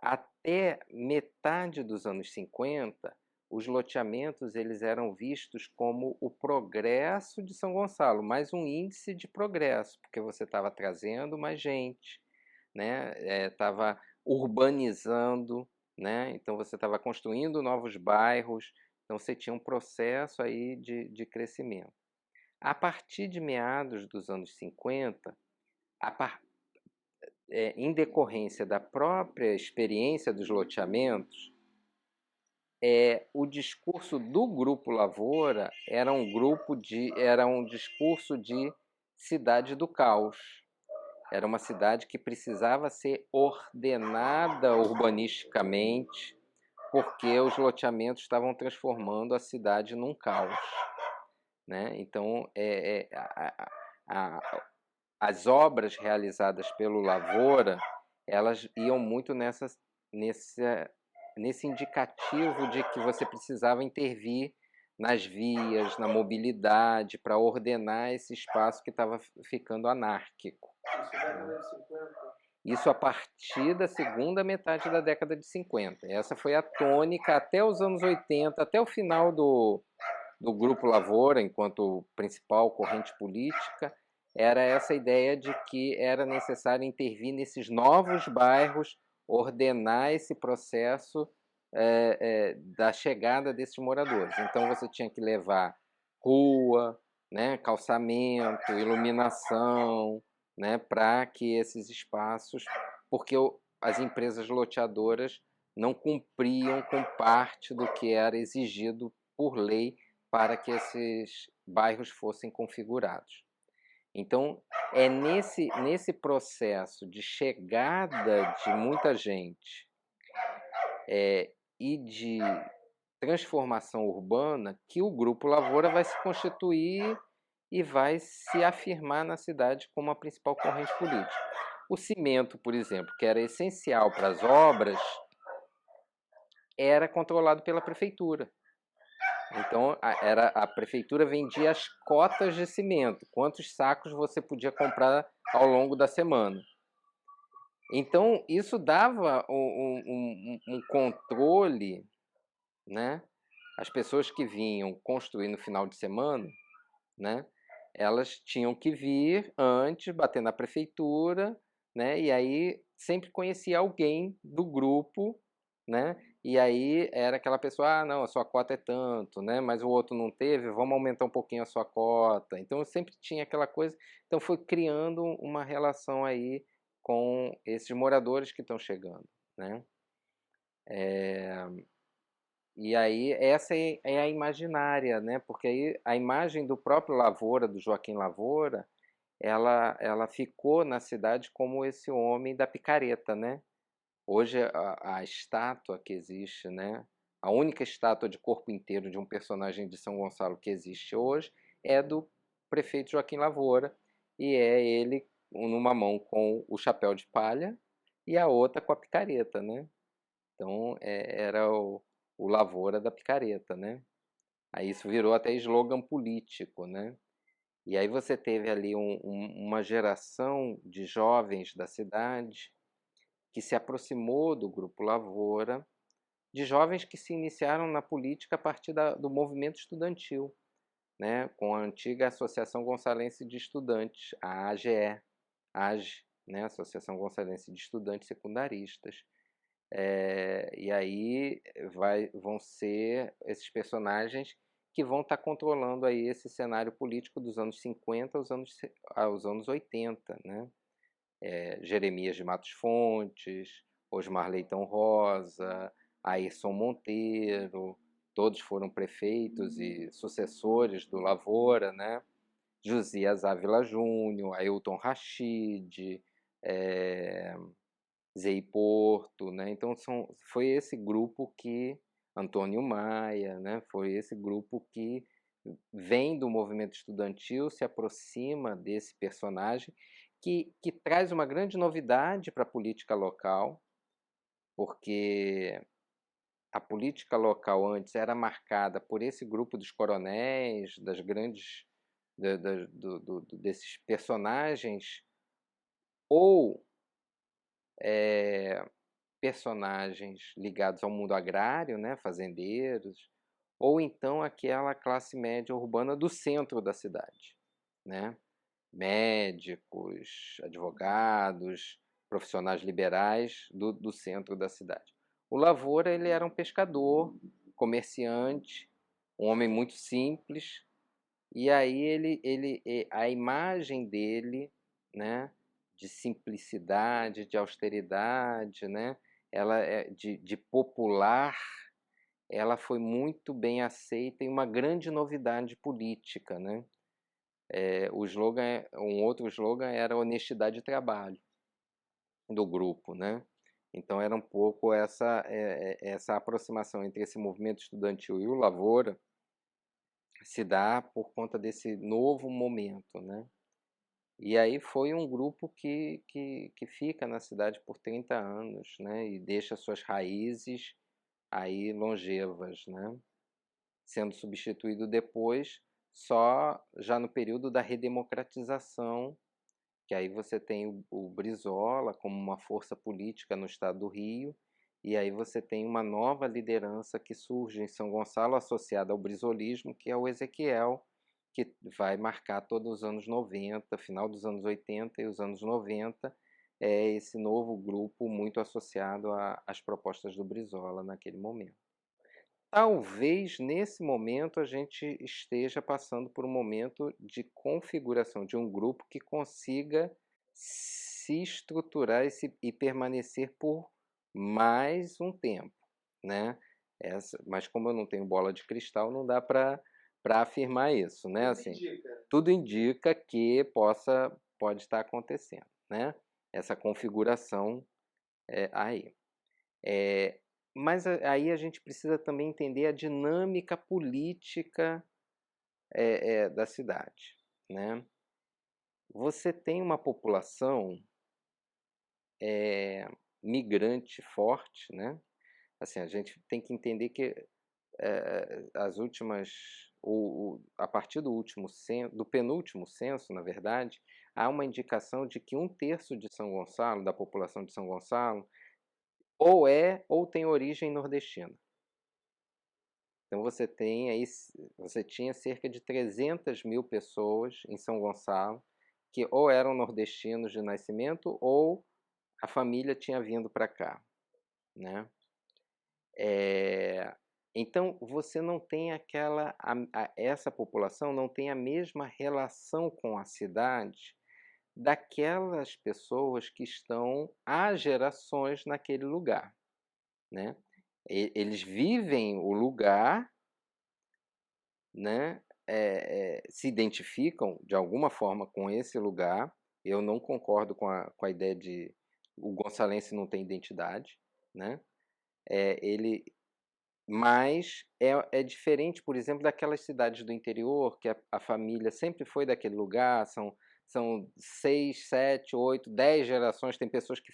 Até metade dos anos 50, os loteamentos eles eram vistos como o progresso de São Gonçalo, mais um índice de progresso, porque você estava trazendo mais gente, né? Estava urbanizando, né? Então você estava construindo novos bairros, então você tinha um processo aí de crescimento. A partir de meados dos anos 50, em decorrência da própria experiência dos loteamentos, o discurso do Grupo Lavoura era um discurso de cidade do caos. Era uma cidade que precisava ser ordenada urbanisticamente, porque os loteamentos estavam transformando a cidade num caos. Né? Então, as obras realizadas pelo Lavoura, elas iam muito nesse indicativo de que você precisava intervir nas vias, na mobilidade, para ordenar esse espaço que estava ficando anárquico. Isso na década de 50? Isso a partir da segunda metade da década de 50. Essa foi a tônica até os anos 80, até o final do Grupo Lavoura, enquanto principal corrente política, era essa ideia de que era necessário intervir nesses novos bairros, ordenar esse processo da chegada desses moradores. Então você tinha que levar rua, né, calçamento, iluminação, né, para que esses espaços, porque as empresas loteadoras não cumpriam com parte do que era exigido por lei para que esses bairros fossem configurados. Então, é nesse processo de chegada de muita gente e de transformação urbana que o Grupo Lavoura vai se constituir e vai se afirmar na cidade como a principal corrente política. O cimento, por exemplo, que era essencial para as obras, era controlado pela prefeitura. Então, a prefeitura vendia as cotas de cimento, quantos sacos você podia comprar ao longo da semana. Então, isso dava um controle, né? As pessoas que vinham construir no final de semana, né? Elas tinham que vir antes, bater na prefeitura, né? E aí sempre conhecia alguém do grupo, né? E aí era aquela pessoa, ah, não, a sua cota é tanto, né? Mas o outro não teve, vamos aumentar um pouquinho a sua cota. Então sempre tinha aquela coisa. Então foi criando uma relação aí com esses moradores que estão chegando, né? E aí essa é a imaginária, né? Porque aí a imagem do próprio Lavoura, do Joaquim Lavoura, ela ficou na cidade como esse homem da picareta, né? Hoje a estátua que existe, né? A única estátua de corpo inteiro de um personagem de São Gonçalo que existe hoje é do prefeito Joaquim Lavoura, e é ele numa mão com o chapéu de palha e a outra com a picareta, né? Então era o Lavoura da picareta, né? Aí isso virou até slogan político, né? E aí você teve ali uma geração de jovens da cidade que se aproximou do Grupo Lavoura, de jovens que se iniciaram na política a partir do movimento estudantil, né? Com a antiga Associação Gonçalense de Estudantes, a AGE, né? Associação Gonçalense de Estudantes Secundaristas. E aí vão ser esses personagens que vão estar controlando aí esse cenário político dos anos 50 aos anos 80, né? Jeremias de Matos Fontes, Osmar Leitão Rosa, Ayrson Monteiro, todos foram prefeitos e sucessores do Lavoura, né? Josias Ávila Júnior, Ailton Rachid, Zey Porto, né? Então foi esse grupo que Antônio Maia, né? Foi esse grupo que vem do movimento estudantil, se aproxima desse personagem que traz uma grande novidade para a política local, porque a política local antes era marcada por esse grupo dos coronéis, das grandes desses personagens ou personagens ligados ao mundo agrário, né, fazendeiros, ou então aquela classe média urbana do centro da cidade, né? Médicos, advogados, profissionais liberais do centro da cidade. O Lavoura ele era um pescador, comerciante, um homem muito simples, e aí a imagem dele, né, de simplicidade, de austeridade, né, ela de popular, ela foi muito bem aceita e uma grande novidade política, né? Um outro slogan era honestidade de trabalho do grupo, né? Então era um pouco essa aproximação entre esse movimento estudantil e o Lavoura se dá por conta desse novo momento, né? E aí foi um grupo que fica na cidade por 30 anos, né? E deixa suas raízes aí longevas, né? Sendo substituído depois só já no período da redemocratização, que aí você tem o Brizola como uma força política no estado do Rio, e aí você tem uma nova liderança que surge em São Gonçalo associada ao brizolismo, que é o Ezequiel, que vai marcar todos os anos 90, final dos anos 80 e os anos 90, é esse novo grupo muito associado às propostas do Brizola naquele momento. Talvez nesse momento a gente esteja passando por um momento de configuração de um grupo que consiga se estruturar e permanecer por mais um tempo, né? Mas como eu não tenho bola de cristal, não dá para para afirmar isso, né? Tudo Assim, indica. tudo indica que pode estar acontecendo, né? Essa configuração aí. Mas aí a gente precisa também entender a dinâmica política da cidade, né? Você tem uma população migrante forte, né? Assim, a gente tem que entender que as últimas, a partir do último censo, do penúltimo censo, na verdade, há uma indicação de que 1/3 de São Gonçalo, da população de São Gonçalo, ou tem origem nordestina. Então você tinha cerca de 300 mil pessoas em São Gonçalo que ou eram nordestinos de nascimento ou a família tinha vindo para cá, né? Então você não tem essa população não tem a mesma relação com a cidade daquelas pessoas que estão há gerações naquele lugar, né? Eles vivem o lugar, né? Se identificam de alguma forma com esse lugar. Eu não concordo com a ideia de o gonçalense não tem identidade, né? Mas é diferente, por exemplo, daquelas cidades do interior que a família sempre foi daquele lugar, são 6, 7, 8, 10 gerações. Tem pessoas que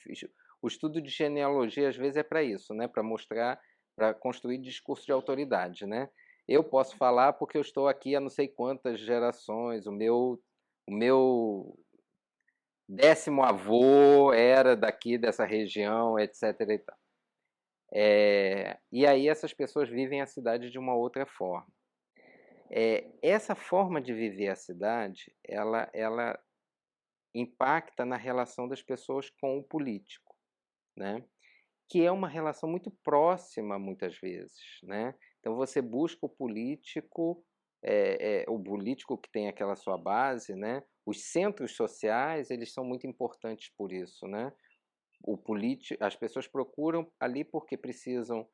o estudo de genealogia às vezes é para isso, né? Para mostrar, para construir discurso de autoridade, né? Eu posso falar porque eu estou aqui há não sei quantas gerações, o meu 10º avô era daqui dessa região, etc. e tal. E aí essas pessoas vivem a cidade de uma outra forma. Essa forma de viver a cidade, ela impacta na relação das pessoas com o político, né? Que é uma relação muito próxima muitas vezes, né? Então você busca o político que tem aquela sua base, né? Os centros sociais, eles são muito importantes por isso, né? As pessoas procuram ali porque precisam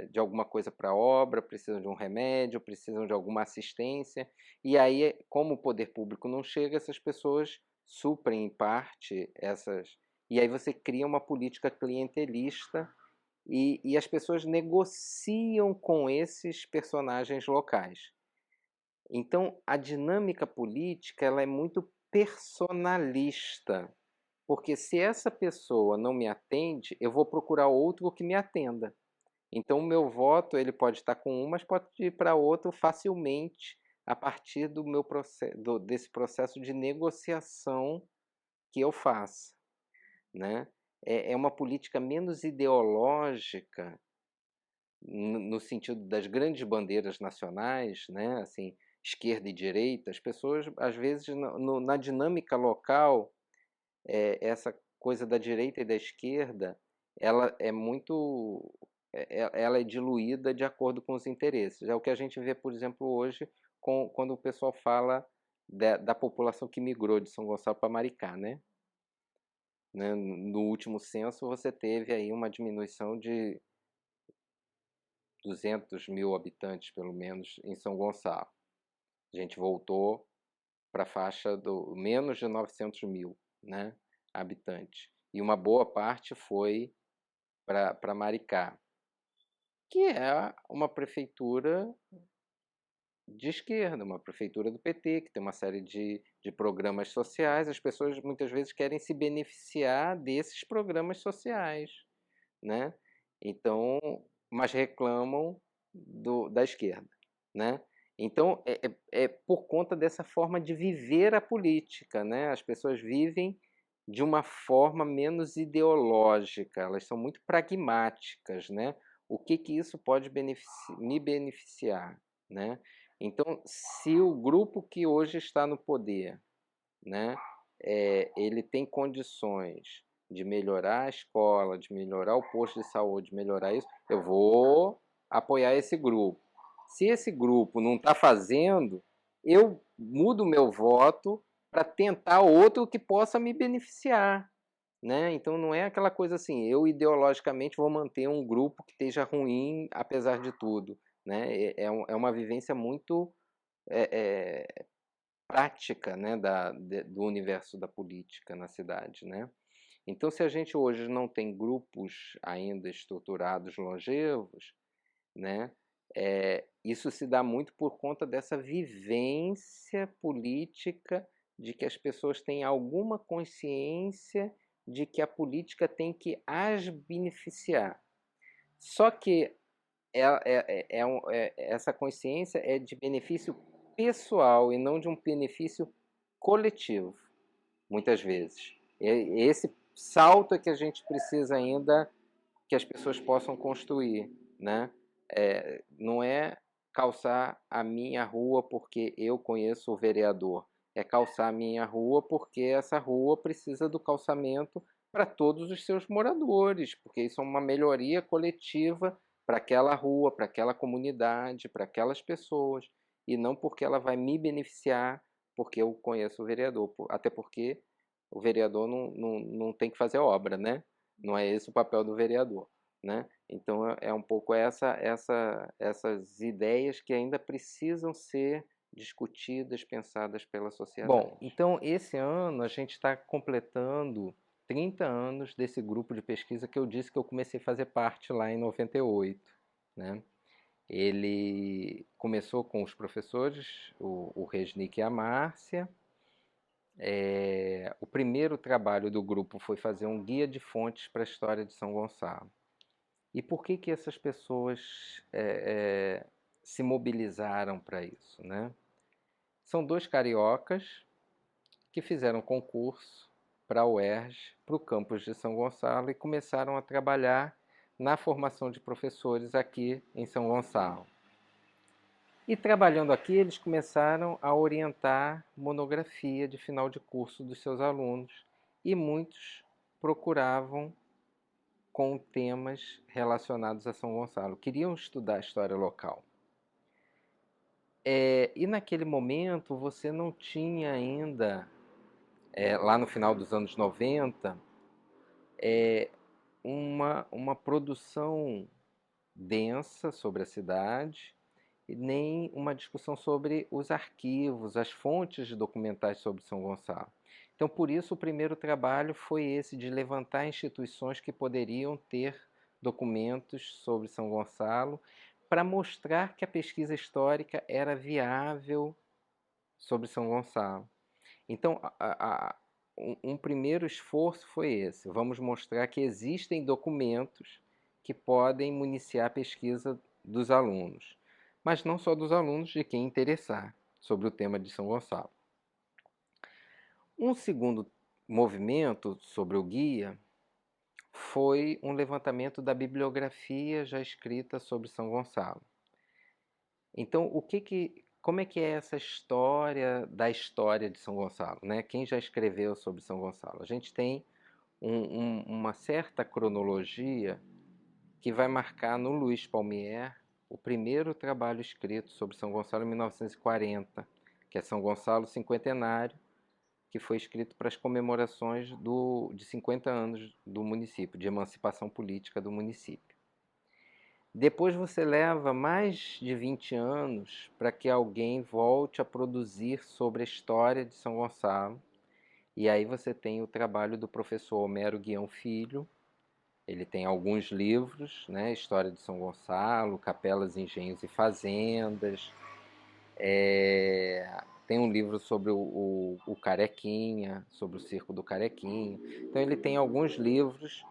de alguma coisa para a obra, precisam de um remédio, precisam de alguma assistência, e aí, como o poder público não chega, essas pessoas suprem em parte essas. E aí você cria uma política clientelista e as pessoas negociam com esses personagens locais. Então, a dinâmica política ela é muito personalista. Porque se essa pessoa não me atende, eu vou procurar outro que me atenda. Então o meu voto ele pode estar com um, mas pode ir para outro facilmente a partir desse processo de negociação que eu faço, né? É uma política menos ideológica no sentido das grandes bandeiras nacionais, né? Assim, esquerda e direita. As pessoas às vezes na dinâmica local essa coisa da direita e da esquerda, ela é muito, ela é diluída de acordo com os interesses. É o que a gente vê, por exemplo, hoje, quando o pessoal fala da população que migrou de São Gonçalo para Maricá, né? No último censo, você teve aí uma diminuição de 200 mil habitantes, pelo menos, em São Gonçalo. A gente voltou para a faixa do menos de 900 mil, né, habitantes. E uma boa parte foi para Maricá, que é uma prefeitura de esquerda, uma prefeitura do PT, que tem uma série de programas sociais. As pessoas muitas vezes querem se beneficiar desses programas sociais, né? Então, mas reclamam da esquerda, né? Então, é por conta dessa forma de viver a política, né? As pessoas vivem de uma forma menos ideológica, elas são muito pragmáticas, né? O que isso pode me beneficiar, né? Então, se o grupo que hoje está no poder, né, ele tem condições de melhorar a escola, de melhorar o posto de saúde, de melhorar isso, eu vou apoiar esse grupo. Se esse grupo não está fazendo, eu mudo o meu voto para tentar outro que possa me beneficiar, né? Então não é aquela coisa assim, eu ideologicamente vou manter um grupo que esteja ruim apesar de tudo. né? É uma vivência muito prática, né, do universo da política na cidade, né? Então, se a gente hoje não tem grupos ainda estruturados longevos, né, isso se dá muito por conta dessa vivência política de que as pessoas têm alguma consciência de que a política tem que as beneficiar. Só que essa consciência é de benefício pessoal e não de um benefício coletivo, muitas vezes. Esse salto é que a gente precisa ainda que as pessoas possam construir, né? Não é calçar a minha rua porque eu conheço o vereador, é calçar a minha rua porque essa rua precisa do calçamento para todos os seus moradores, porque isso é uma melhoria coletiva para aquela rua, para aquela comunidade, para aquelas pessoas, e não porque ela vai me beneficiar porque eu conheço o vereador, até porque o vereador não tem que fazer obra, né? Não é esse o papel do vereador, né? Então é um pouco essas ideias que ainda precisam ser discutidas, pensadas pela sociedade. Bom, então esse ano a gente está completando 30 anos desse grupo de pesquisa que eu disse que eu comecei a fazer parte lá em 98, né? Ele começou com os professores, o Resnick e a Márcia. O primeiro trabalho do grupo foi fazer um guia de fontes para a história de São Gonçalo. E por que essas pessoas se mobilizaram para isso, né? São dois cariocas que fizeram concurso para a UERJ, para o campus de São Gonçalo, e começaram a trabalhar na formação de professores aqui em São Gonçalo. E trabalhando aqui, eles começaram a orientar monografia de final de curso dos seus alunos, e muitos procuravam com temas relacionados a São Gonçalo, queriam estudar a história local. E naquele momento você não tinha ainda, lá no final dos anos 90, uma produção densa sobre a cidade, e nem uma discussão sobre os arquivos, as fontes documentais sobre São Gonçalo. Então, por isso, o primeiro trabalho foi esse, de levantar instituições que poderiam ter documentos sobre São Gonçalo, para mostrar que a pesquisa histórica era viável sobre São Gonçalo. Então, um primeiro esforço foi esse: vamos mostrar que existem documentos que podem municiar a pesquisa dos alunos, mas não só dos alunos, de quem interessar sobre o tema de São Gonçalo. Um segundo movimento sobre o guia foi um levantamento da bibliografia já escrita sobre São Gonçalo. Então, como é que é essa história da história de São Gonçalo, né? Quem já escreveu sobre São Gonçalo? A gente tem uma certa cronologia que vai marcar no Luiz Palmier o primeiro trabalho escrito sobre São Gonçalo em 1940, que é São Gonçalo Cinquentenário, que foi escrito para as comemorações de 50 anos do município, de emancipação política do município. Depois você leva mais de 20 anos para que alguém volte a produzir sobre a história de São Gonçalo, e aí você tem o trabalho do professor Homero Guião Filho. Ele tem alguns livros, né? História de São Gonçalo, Capelas, Engenhos e Fazendas. Tem um livro sobre o Carequinha, sobre o circo do Carequinha. Então ele tem alguns livros,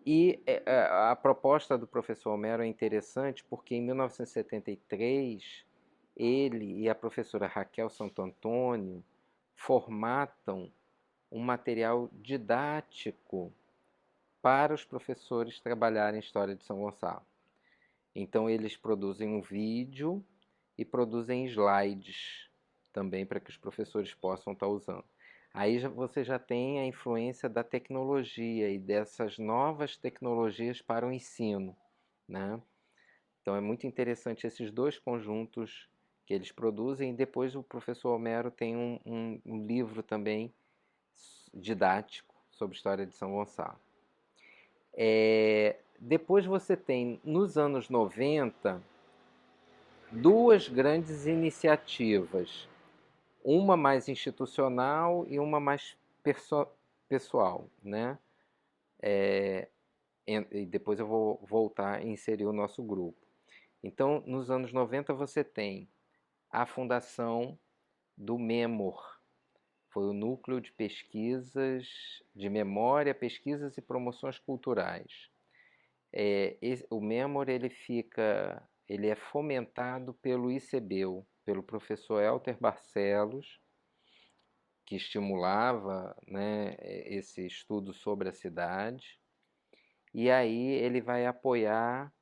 e a proposta do professor Homero é interessante porque em 1973 ele e a professora Raquel Santo Antônio formatam um material didático para os professores trabalharem História de São Gonçalo. Então eles produzem um vídeo e produzem slides também para que os professores possam estar usando. Aí você já tem a influência da tecnologia e dessas novas tecnologias para o ensino, né? Então é muito interessante esses dois conjuntos que eles produzem. E depois o professor Homero tem um livro também didático sobre a história de São Gonçalo. Depois você tem, nos anos 90, duas grandes iniciativas, uma mais institucional e uma mais pessoal, né? E depois eu vou voltar a inserir o nosso grupo. Então, nos anos 90 você tem a fundação do MEMOR, foi o Núcleo de Pesquisas de Memória, Pesquisas e Promoções Culturais. O MEMOR ele é fomentado pelo ICBEL, pelo professor Elter Barcelos, que estimulava, né, esse estudo sobre a cidade. E aí ele vai apoiar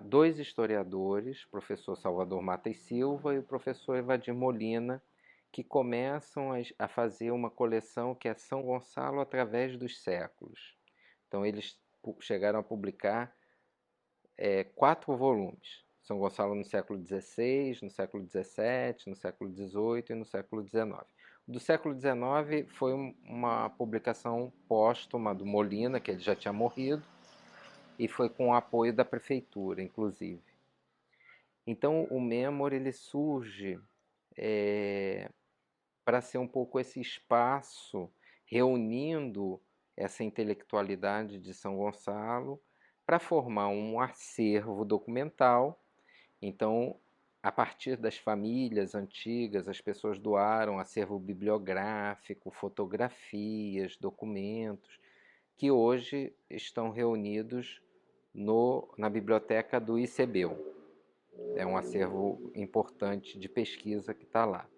dois historiadores, o professor Salvador Mata e Silva e o professor Evadir Molina, que começam a fazer uma coleção que é São Gonçalo através dos séculos. Então eles chegaram a publicar 4 volumes. São Gonçalo no século XVI, no século XVII, no século XVIII e no século XIX. Do século XIX foi uma publicação póstuma do Molina, que ele já tinha morrido, e foi com o apoio da prefeitura, inclusive. Então o Memor ele surge para ser um pouco esse espaço reunindo essa intelectualidade de São Gonçalo para formar um acervo documental. Então, a partir das famílias antigas, as pessoas doaram acervo bibliográfico, fotografias, documentos, que hoje estão reunidos na biblioteca do ICBEL. É um acervo importante de pesquisa que está lá.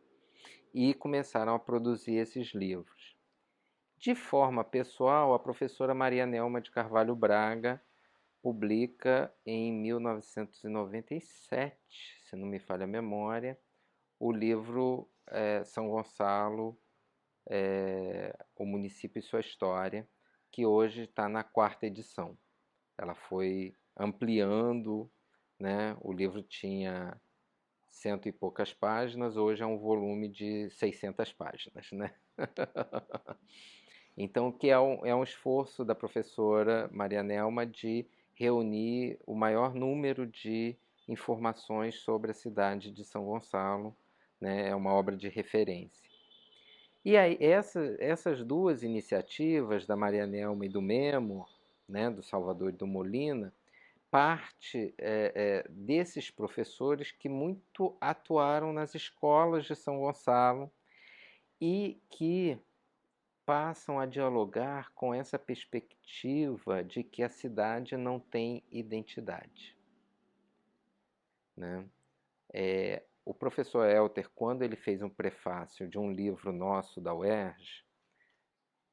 E começaram a produzir esses livros. De forma pessoal, a professora Maria Nelma de Carvalho Braga publica em 1997, se não me falha a memória, o livro São Gonçalo, o município e sua história, que hoje está na 4ª edição. Ela foi ampliando, né? O livro tinha 100 e poucas páginas, hoje é um volume de 600 páginas, né? Então, que é um esforço da professora Maria Nelma de reunir o maior número de informações sobre a cidade de São Gonçalo, né? É uma obra de referência. E aí, essas duas iniciativas, da Maria Nelma e do Memo, né? Do Salvador e do Molina, parte desses professores que muito atuaram nas escolas de São Gonçalo e que passam a dialogar com essa perspectiva de que a cidade não tem identidade, né? O professor Elter, quando ele fez um prefácio de um livro nosso da UERJ,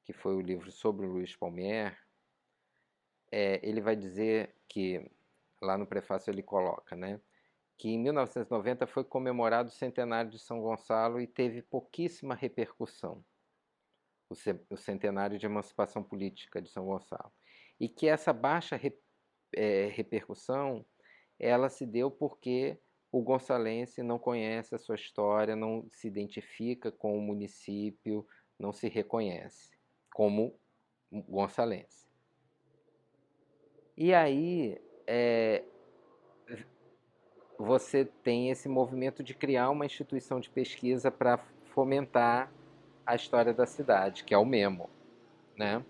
que foi o livro sobre o Luiz Palmier, ele vai dizer que, lá no prefácio ele coloca, né, que em 1990 foi comemorado o centenário de São Gonçalo e teve pouquíssima repercussão, o centenário de emancipação política de São Gonçalo. E que essa baixa repercussão, ela se deu porque o gonçalense não conhece a sua história, não se identifica com o município, não se reconhece como gonçalense. E aí você tem esse movimento de criar uma instituição de pesquisa para fomentar a história da cidade, que é o MEMO, né?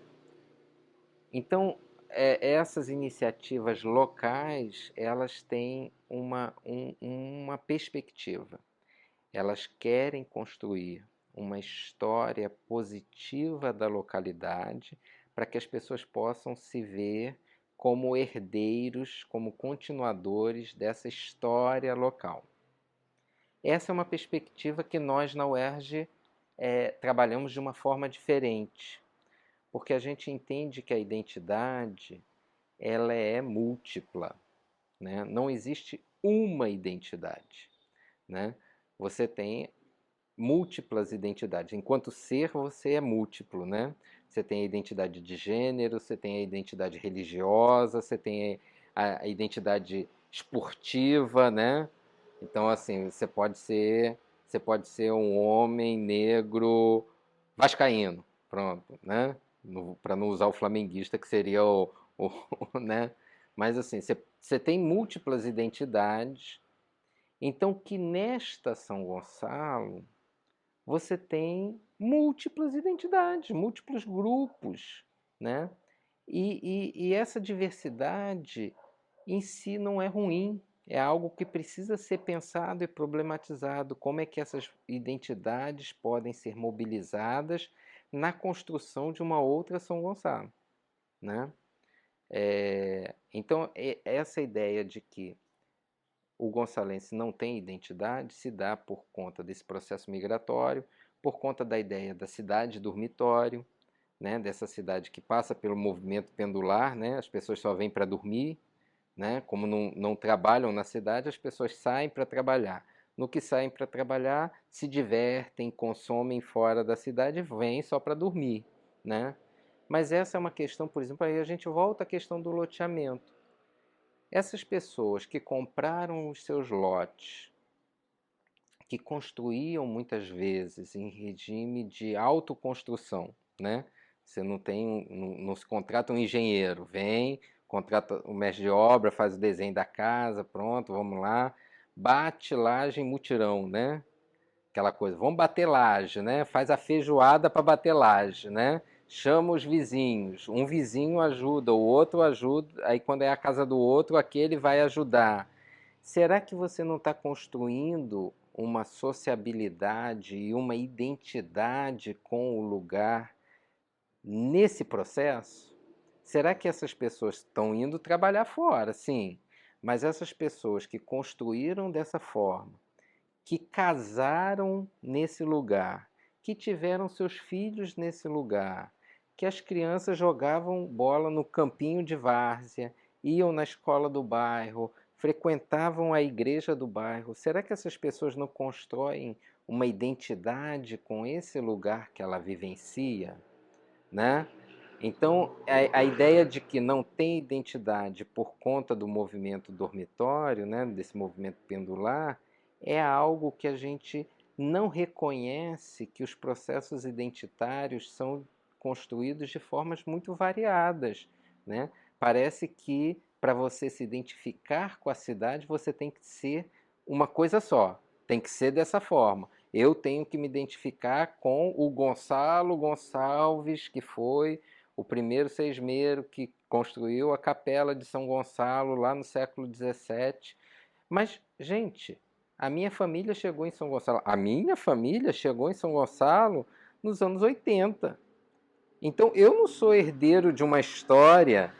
Então, essas iniciativas locais, elas têm uma perspectiva. Elas querem construir uma história positiva da localidade para que as pessoas possam se ver como herdeiros, como continuadores dessa história local. Essa é uma perspectiva que nós na UERJ trabalhamos de uma forma diferente, porque a gente entende que a identidade ela é múltipla, né? Não existe uma identidade, né? Você tem múltiplas identidades. Enquanto ser, você é múltiplo, né? Você tem a identidade de gênero, você tem a identidade religiosa, você tem a identidade esportiva, né? Então, assim, você pode ser um homem negro vascaíno, pronto, né? Para não usar o flamenguista, que seria né? Mas assim, você tem múltiplas identidades, então que nesta São Gonçalo você tem múltiplas identidades, múltiplos grupos, né? E essa diversidade em si não é ruim, é algo que precisa ser pensado e problematizado. Como é que essas identidades podem ser mobilizadas na construção de uma outra São Gonçalo, né? Então, essa ideia de que o gonçalense não tem identidade se dá por conta desse processo migratório, por conta da ideia da cidade dormitório, né, dessa cidade que passa pelo movimento pendular, né, as pessoas só vêm para dormir, né, como não trabalham na cidade, as pessoas saem para trabalhar. No que saem para trabalhar, se divertem, consomem fora da cidade e vêm só para dormir, né? Mas essa é uma questão, por exemplo, aí a gente volta à questão do loteamento. Essas pessoas que compraram os seus lotes, que construíam muitas vezes em regime de autoconstrução, né? Você não se contrata um engenheiro, vem, contrata o mestre de obra, faz o desenho da casa, pronto, vamos lá, bate laje em mutirão, né? Aquela coisa, vamos bater laje, né? Faz a feijoada para bater laje, né? Chama os vizinhos, um vizinho ajuda, o outro ajuda, aí quando é a casa do outro, aquele vai ajudar. Será que você não está construindo uma sociabilidade e uma identidade com o lugar nesse processo? Será que essas pessoas estão indo trabalhar fora? Sim, mas essas pessoas que construíram dessa forma, que casaram nesse lugar, que tiveram seus filhos nesse lugar, que as crianças jogavam bola no campinho de várzea, iam na escola do bairro, frequentavam a igreja do bairro. Será que essas pessoas não constroem uma identidade com esse lugar que ela vivencia, né? Então, a ideia de que não tem identidade por conta do movimento dormitório, né, desse movimento pendular, é algo que a gente não reconhece que os processos identitários são construídos de formas muito variadas, né? Parece que para você se identificar com a cidade, você tem que ser uma coisa só, tem que ser dessa forma. Eu tenho que me identificar com o Gonçalo Gonçalves, que foi o primeiro sesmeiro que construiu a capela de São Gonçalo lá no século XVII. Mas, gente, a minha família chegou em São Gonçalo. A minha família chegou em São Gonçalo nos anos 80. Então, eu não sou herdeiro de uma história.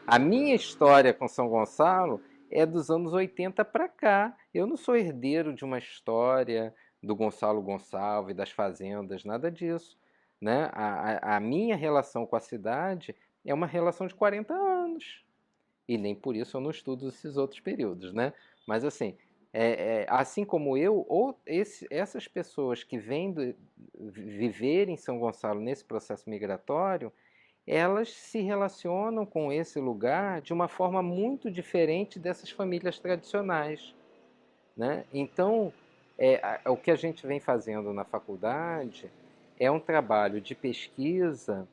A minha história com São Gonçalo é dos anos 80 para cá. Eu não sou herdeiro de uma história do Gonçalo Gonçalves, das fazendas, nada disso. Né? A minha relação com a cidade é uma relação de 40 anos. E nem por isso eu não estudo esses outros períodos. Né? Mas assim, assim como eu, essas pessoas que vêm viver em São Gonçalo nesse processo migratório, elas se relacionam com esse lugar de uma forma muito diferente dessas famílias tradicionais, né? Então, o que a gente vem fazendo na faculdade é um trabalho de pesquisa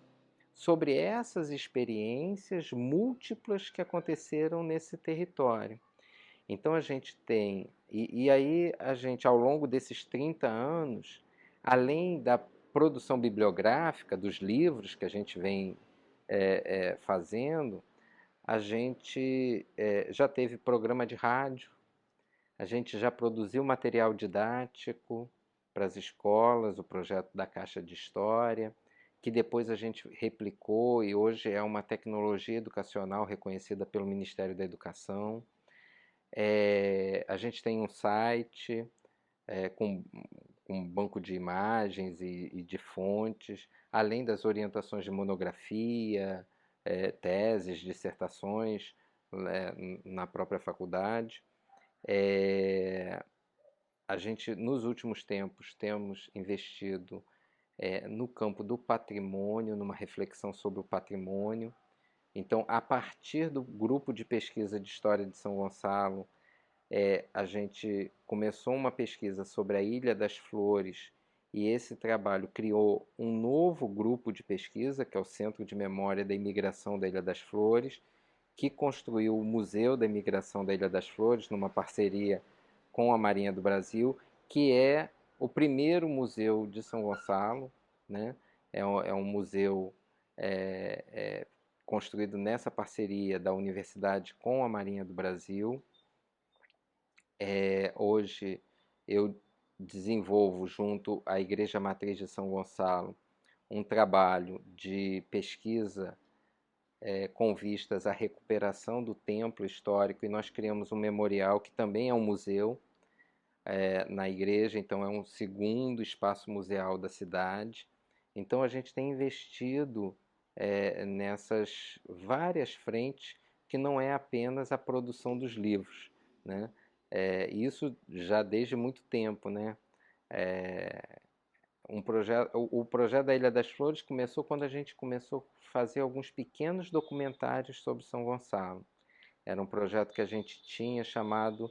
sobre essas experiências múltiplas que aconteceram nesse território. Então a gente tem, e aí a gente ao longo desses 30 anos, além da produção bibliográfica dos livros que a gente vem fazendo, a gente já teve programa de rádio, a gente já produziu material didático para as escolas, o projeto da Caixa de História, que depois a gente replicou e hoje é uma tecnologia educacional reconhecida pelo Ministério da Educação. A gente tem um site com um banco de imagens e de fontes, além das orientações de monografia, teses, dissertações na própria faculdade. A gente, nos últimos tempos, temos investido no campo do patrimônio, numa reflexão sobre o patrimônio. Então, a partir do grupo de pesquisa de História de São Gonçalo, a gente começou uma pesquisa sobre a Ilha das Flores e esse trabalho criou um novo grupo de pesquisa, que é o Centro de Memória da Imigração da Ilha das Flores, que construiu o Museu da Imigração da Ilha das Flores, numa parceria com a Marinha do Brasil, que é o primeiro museu de São Gonçalo, né? É um museu construído nessa parceria da universidade com a Marinha do Brasil. Hoje eu desenvolvo junto à Igreja Matriz de São Gonçalo um trabalho de pesquisa com vistas à recuperação do templo histórico, e nós criamos um memorial que também é um museu na igreja, então é um segundo espaço museal da cidade. Então a gente tem investido nessas várias frentes, que não é apenas a produção dos livros, né? Isso já desde muito tempo, né? O projeto da Ilha das Flores começou quando a gente começou a fazer alguns pequenos documentários sobre São Gonçalo. Era um projeto que a gente tinha chamado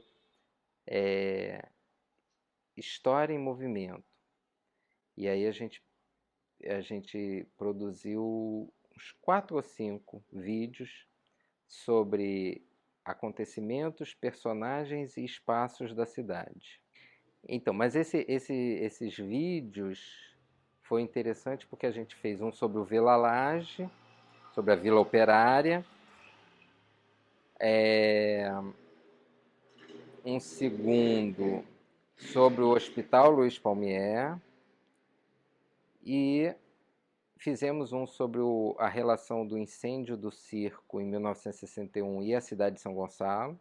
História em Movimento. E aí a gente produziu uns 4 ou 5 vídeos sobre acontecimentos, personagens e espaços da cidade. Então, mas esses vídeos foi interessante porque a gente fez um sobre o Vila Lage, sobre a Vila Operária, um segundo sobre o Hospital Luiz Palmier, e fizemos um sobre a relação do incêndio do circo em 1961 e a cidade de São Gonçalo.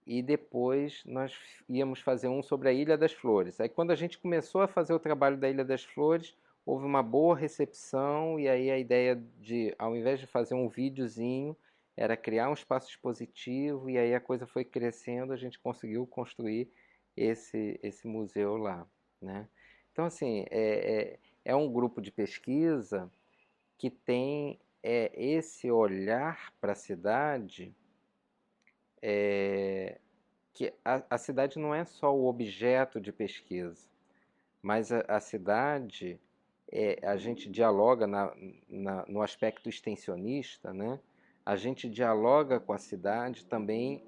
E depois nós íamos fazer um sobre a Ilha das Flores. Aí quando a gente começou a fazer o trabalho da Ilha das Flores, houve uma boa recepção, e aí a ideia de, ao invés de fazer um videozinho, era criar um espaço expositivo, e aí a coisa foi crescendo, a gente conseguiu construir esse museu lá, né? Então, assim, é um grupo de pesquisa que tem esse olhar para a cidade, que a cidade não é só o objeto de pesquisa, mas a cidade, a gente dialoga no aspecto extensionista, né? A gente dialoga com a cidade também,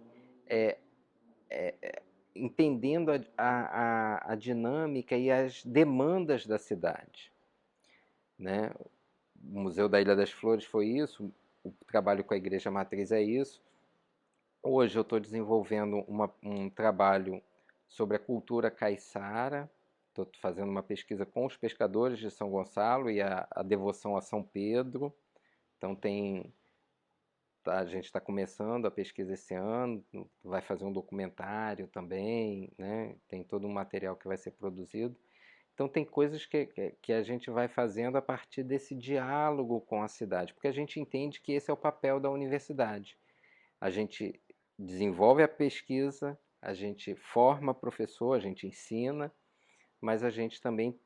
entendendo a dinâmica e as demandas da cidade, né? O Museu da Ilha das Flores foi isso, o trabalho com a Igreja Matriz é isso. Hoje eu estou desenvolvendo um trabalho sobre a cultura caiçara. Estou fazendo uma pesquisa com os pescadores de São Gonçalo e a devoção a São Pedro. Então a gente está começando a pesquisa esse ano, vai fazer um documentário também, né? Tem todo um material que vai ser produzido. Então tem coisas que a gente vai fazendo a partir desse diálogo com a cidade, porque a gente entende que esse é o papel da universidade. A gente desenvolve a pesquisa, a gente forma professor, a gente ensina, mas a gente também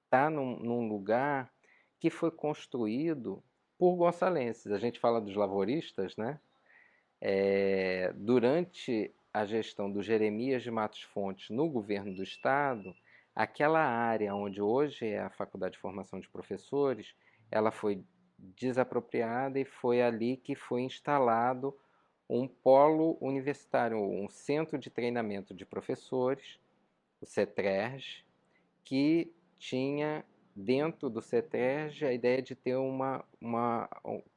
está num lugar que foi construído por gonçalenses. A gente fala dos lavouristas, né? Durante a gestão do Jeremias de Matos Fontes no governo do estado, aquela área onde hoje é a Faculdade de Formação de Professores, ela foi desapropriada, e foi ali que foi instalado um polo universitário, um centro de treinamento de professores, o CETRERG, que tinha dentro do CETRERG a ideia de ter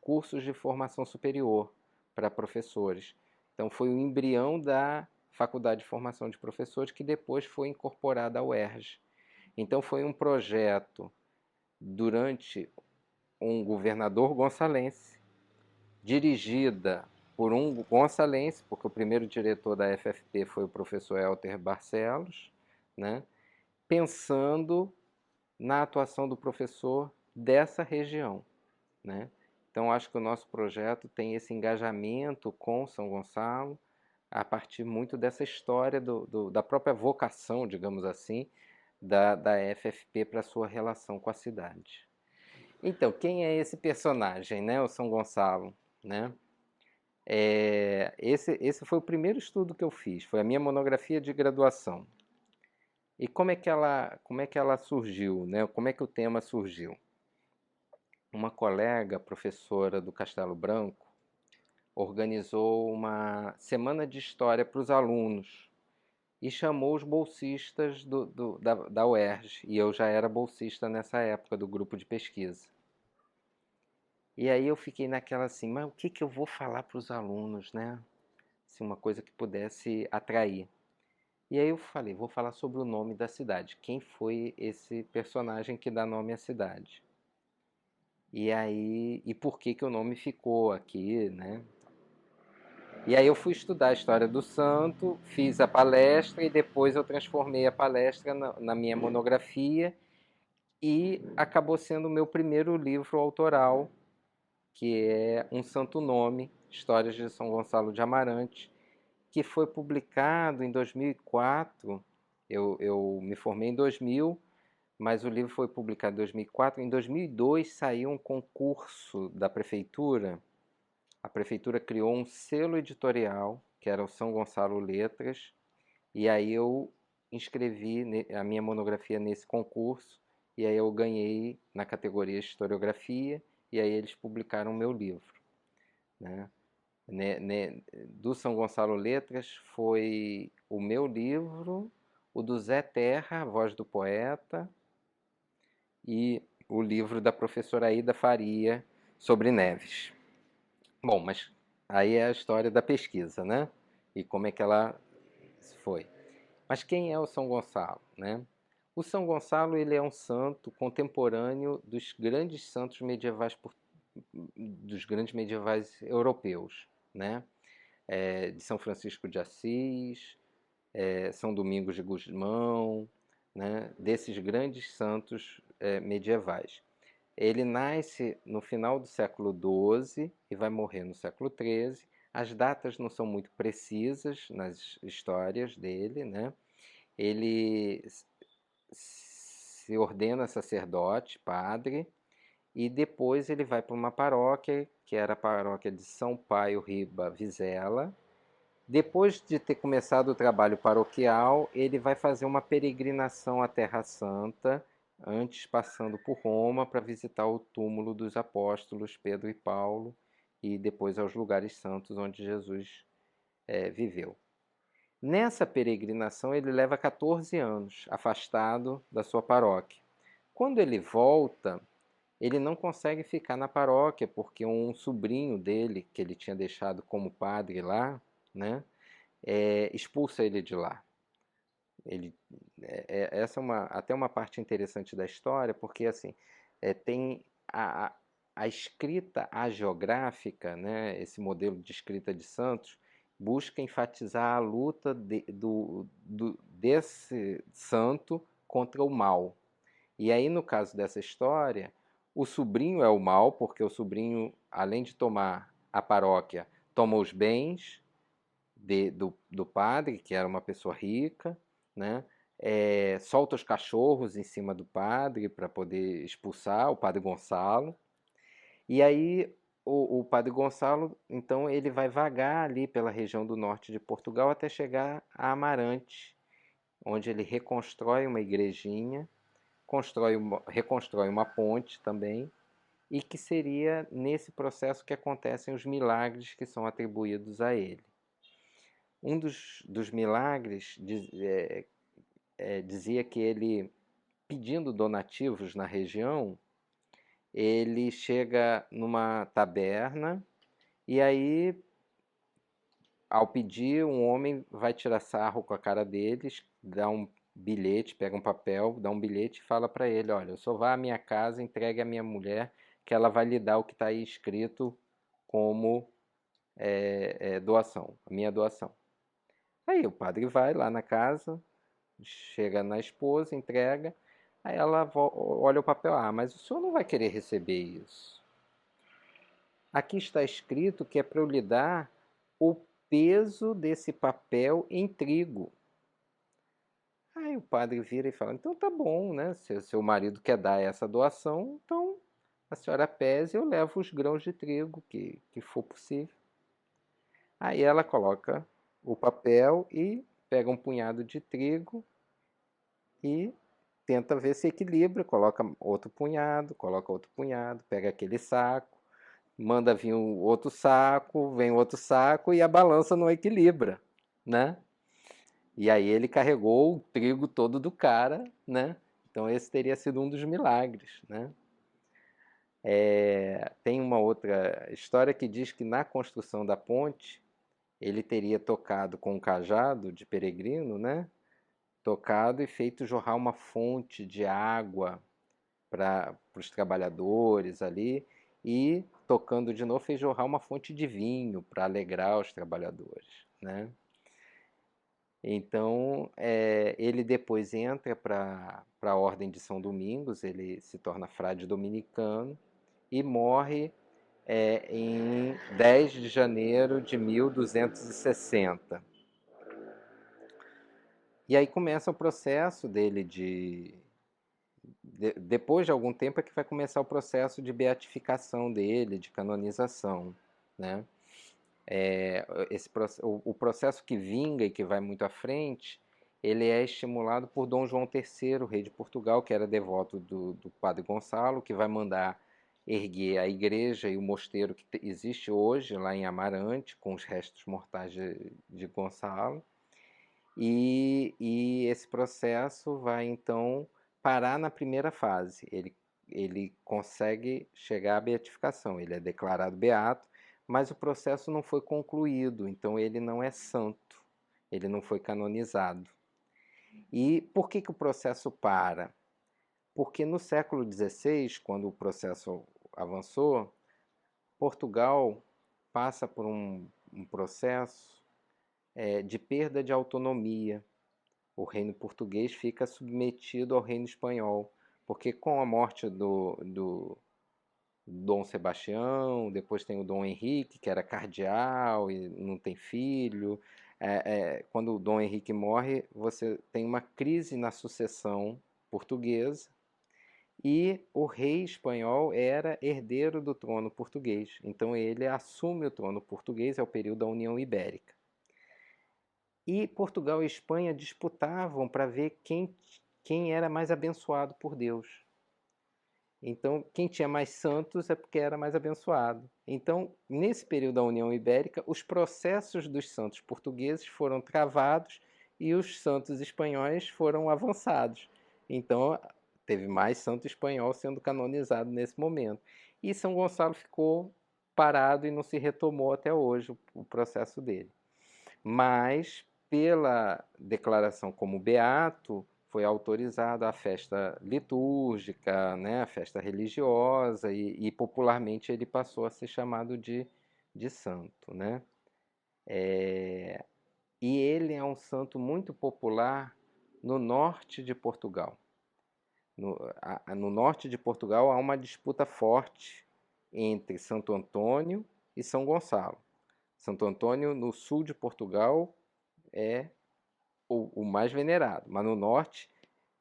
cursos de formação superior para professores. Então foi o embrião da Faculdade de Formação de Professores, que depois foi incorporada ao UERJ. Então foi um projeto durante um governador gonçalense, dirigida por um gonçalense, porque o primeiro diretor da FFP foi o professor Helter Barcelos, né? Pensando na atuação do professor dessa região, né? Então acho que o nosso projeto tem esse engajamento com São Gonçalo, a partir muito dessa história da própria vocação, digamos assim, da FFP para a sua relação com a cidade. Então, quem é esse personagem, né? O São Gonçalo, né? Esse foi o primeiro estudo que eu fiz, foi a minha monografia de graduação. E como é que ela surgiu, né? Como é que o tema surgiu? Uma colega, professora do Castelo Branco, organizou uma semana de história para os alunos e chamou os bolsistas da UERJ, e eu já era bolsista nessa época do grupo de pesquisa. E aí eu fiquei naquela assim, mas o que que eu vou falar para os alunos, né? Assim, uma coisa que pudesse atrair. E aí eu falei, vou falar sobre o nome da cidade. Quem foi esse personagem que dá nome à cidade? E aí, e por que que o nome ficou aqui, né? E aí eu fui estudar a história do santo, fiz a palestra e depois eu transformei a palestra na minha monografia e acabou sendo o meu primeiro livro autoral, que é Um Santo Nome, Histórias de São Gonçalo de Amarante, que foi publicado em 2004. Eu me formei em 2000, mas o livro foi publicado em 2004. Em 2002 saiu um concurso da prefeitura. A prefeitura criou um selo editorial, que era o São Gonçalo Letras, e aí eu inscrevi a minha monografia nesse concurso, e aí eu ganhei na categoria historiografia, e aí eles publicaram o meu livro, né? Do São Gonçalo Letras foi o meu livro, o do Zé Terra, A Voz do Poeta, e o livro da professora Aida Faria sobre Neves. Bom, mas aí é a história da pesquisa, né? E como é que ela foi. Mas quem é o São Gonçalo, né? O São Gonçalo ele é um santo contemporâneo dos grandes santos medievais, dos grandes medievais europeus, né? De São Francisco de Assis, São Domingos de Gusmão, né? Desses grandes santos medievais. Ele nasce no final do século XII e vai morrer no século XIII. As datas não são muito precisas nas histórias dele, né? Ele se ordena sacerdote, padre, e depois ele vai para uma paróquia, que era a paróquia de São Paio Riba Vizela. Depois de ter começado o trabalho paroquial, ele vai fazer uma peregrinação à Terra Santa, antes passando por Roma para visitar o túmulo dos apóstolos Pedro e Paulo, e depois aos lugares santos onde Jesus viveu. Nessa peregrinação ele leva 14 anos, afastado da sua paróquia. Quando ele volta, ele não consegue ficar na paróquia, porque um sobrinho dele, que ele tinha deixado como padre lá, né, expulsa ele de lá. Ele, essa é até uma parte interessante da história, porque assim, tem a escrita hagiográfica, né, esse modelo de escrita de Santos, busca enfatizar a luta desse santo contra o mal. E aí, no caso dessa história, o sobrinho é o mal, porque o sobrinho, além de tomar a paróquia, toma os bens do padre, que era uma pessoa rica, né? Solta os cachorros em cima do padre para poder expulsar o padre Gonçalo. E aí o padre Gonçalo, então, ele vai vagar ali pela região do norte de Portugal até chegar a Amarante, onde ele reconstrói uma igrejinha, reconstrói uma ponte também, e que seria nesse processo que acontecem os milagres que são atribuídos a ele. Um dos milagres dizia que ele, pedindo donativos na região, ele chega numa taberna e aí, ao pedir, um homem vai tirar sarro com a cara deles, dá um bilhete, pega um papel, dá um bilhete e fala para ele, olha, eu só vá à minha casa, entregue à minha mulher, que ela vai lhe dar o que está aí escrito como doação, a minha doação. Aí o padre vai lá na casa, chega na esposa, entrega, aí ela olha o papel, mas o senhor não vai querer receber isso. Aqui está escrito que é para eu lhe dar o peso desse papel em trigo. Aí o padre vira e fala, então tá bom, né? Se seu marido quer dar essa doação, então a senhora pese e eu levo os grãos de trigo que for possível. Aí ela coloca o papel e pega um punhado de trigo e tenta ver se equilibra, coloca outro punhado, pega aquele saco, manda vir um outro saco, vem outro saco e a balança não equilibra, né? E aí ele carregou o trigo todo do cara, né? Então esse teria sido um dos milagres, né? Tem uma outra história que diz que na construção da ponte ele teria tocado com um cajado de peregrino, né? Tocado e feito jorrar uma fonte de água para os trabalhadores ali e tocando de novo fez jorrar uma fonte de vinho para alegrar os trabalhadores, né? Então ele depois entra para a Ordem de São Domingos, ele se torna frade dominicano e morre em 10 de janeiro de 1260. E aí começa o processo dele depois de algum tempo é que vai começar o processo de beatificação dele, de canonização, né? O processo que vinga e que vai muito à frente, ele é estimulado por Dom João III, rei de Portugal, que era devoto do Padre Gonçalo, que vai mandar erguer a igreja e o mosteiro que existe hoje lá em Amarante, com os restos mortais de Gonçalo. E esse processo vai então parar na primeira fase. Ele consegue chegar à beatificação, ele é declarado beato, mas o processo não foi concluído, então ele não é santo, ele não foi canonizado. E por que o processo para? Porque no século XVI, quando o processo avançou, Portugal passa por um processo de perda de autonomia. O reino português fica submetido ao reino espanhol, porque com a morte do Dom Sebastião, depois tem o Dom Henrique, que era cardeal e não tem filho. Quando o Dom Henrique morre, você tem uma crise na sucessão portuguesa e o rei espanhol era herdeiro do trono português. Então ele assume o trono português, é o período da União Ibérica. E Portugal e Espanha disputavam para ver quem era mais abençoado por Deus. Então, quem tinha mais santos é porque era mais abençoado. Então, nesse período da União Ibérica, os processos dos santos portugueses foram travados e os santos espanhóis foram avançados. Então, teve mais santo espanhol sendo canonizado nesse momento. E São Gonçalo ficou parado e não se retomou até hoje o processo dele. Mas, pela declaração como beato, foi autorizada a festa litúrgica, né, a festa religiosa, e popularmente ele passou a ser chamado de santo. Né? E ele é um santo muito popular no norte de Portugal. No norte de Portugal há uma disputa forte entre Santo Antônio e São Gonçalo. Santo Antônio, no sul de Portugal, é o mais venerado, mas no norte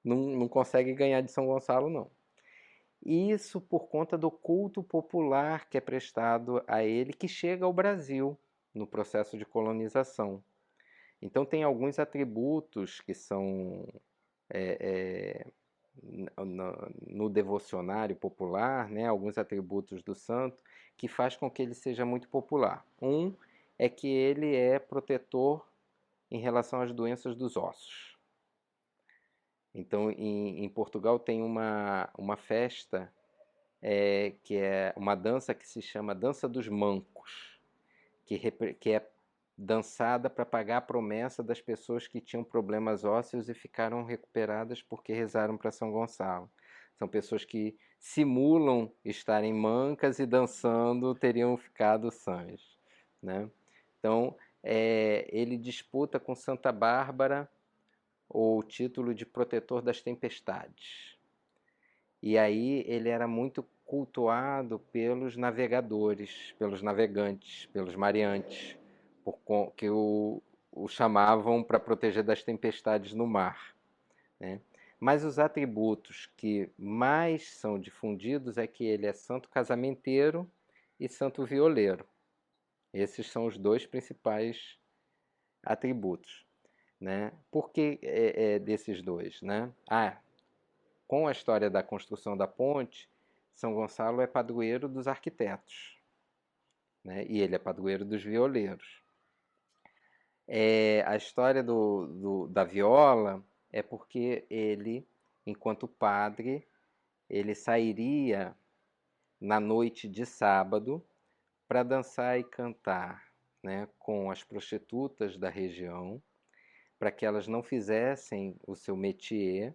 não consegue ganhar de São Gonçalo, não. Isso por conta do culto popular que é prestado a ele, que chega ao Brasil no processo de colonização. Então tem alguns atributos que são no devocionário popular, né, alguns atributos do santo, que faz com que ele seja muito popular. Um é que ele é protetor em relação às doenças dos ossos. Então, em Portugal tem uma festa que é uma dança que se chama Dança dos Mancos, que é dançada para pagar a promessa das pessoas que tinham problemas ósseos e ficaram recuperadas porque rezaram para São Gonçalo. São pessoas que simulam estarem mancas e dançando teriam ficado sãs. Né? Então, ele disputa com Santa Bárbara o título de protetor das tempestades. E aí ele era muito cultuado pelos navegadores, pelos navegantes, pelos mareantes, que o chamavam para proteger das tempestades no mar. Né? Mas os atributos que mais são difundidos é que ele é santo casamenteiro e santo violeiro. Esses são os dois principais atributos. Né? Por que desses dois? Né? Com a história da construção da ponte, São Gonçalo é padroeiro dos arquitetos. né? E ele é padroeiro dos violeiros. A história da viola é porque ele, enquanto padre, ele sairia na noite de sábado para dançar e cantar, né, com as prostitutas da região, para que elas não fizessem o seu métier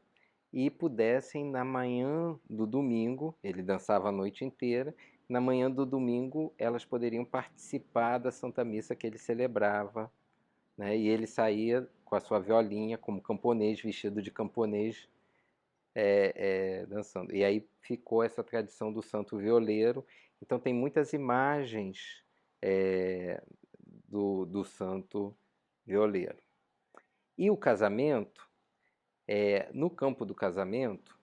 e pudessem, na manhã do domingo, ele dançava a noite inteira, na manhã do domingo elas poderiam participar da Santa Missa que ele celebrava, né? E ele saía com a sua violinha, como camponês, vestido de camponês, dançando. E aí ficou essa tradição do santo violeiro. Então tem muitas imagens do santo violeiro. E o casamento, no campo do casamento,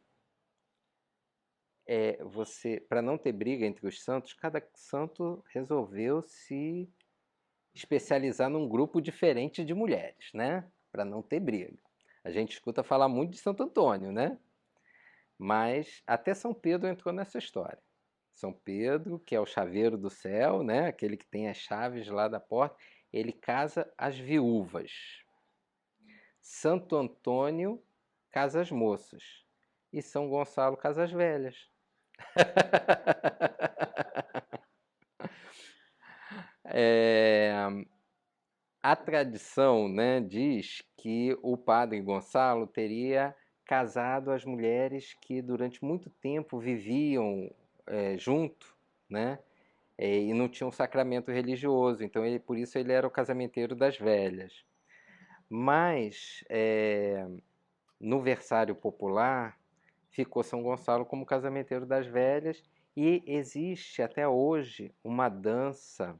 para não ter briga entre os santos, cada santo resolveu se especializar num grupo diferente de mulheres, né? Para não ter briga. A gente escuta falar muito de Santo Antônio, né? Mas até São Pedro entrou nessa história. São Pedro, que é o chaveiro do céu, né? Aquele que tem as chaves lá da porta, ele casa as viúvas. Santo Antônio casa as moças. E São Gonçalo casa as velhas. A tradição, né, diz que o padre Gonçalo teria casado as mulheres que durante muito tempo viviam junto, né, e não tinham sacramento religioso. Então, por isso ele era o casamenteiro das velhas. Mas no versário popular ficou São Gonçalo como casamenteiro das velhas, e existe até hoje uma dança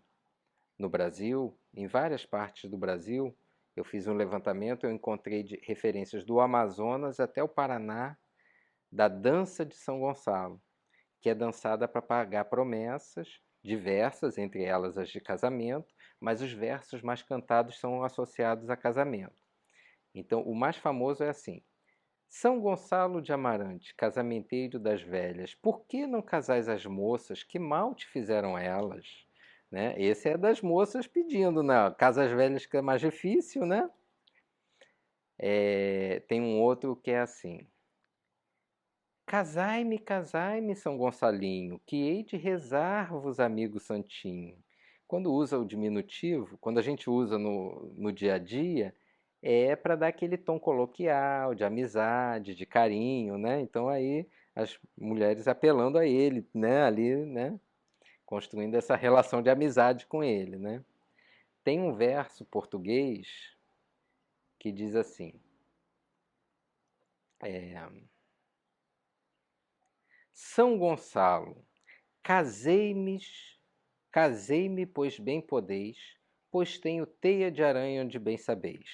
no Brasil, em várias partes do Brasil. Eu fiz um levantamento, eu encontrei referências do Amazonas até o Paraná, da dança de São Gonçalo, que é dançada para pagar promessas diversas, entre elas as de casamento, mas os versos mais cantados são associados a casamento. Então, o mais famoso é assim: São Gonçalo de Amarante, casamenteiro das velhas, por que não casais as moças, que mal te fizeram elas? Né? Esse é das moças pedindo, né? Casa as velhas, que é mais difícil, né? Tem um outro que é assim: casai-me, São Gonçalinho, que hei de rezar-vos, amigo santinho. Quando usa o diminutivo, quando a gente usa no dia a dia, é para dar aquele tom coloquial, de amizade, de carinho, né? Então aí as mulheres apelando a ele, né? Ali, né? Construindo essa relação de amizade com ele, né? Tem um verso português que diz assim: São Gonçalo, casei-me, casei-me, pois bem podeis, pois tenho teia de aranha onde bem sabeis.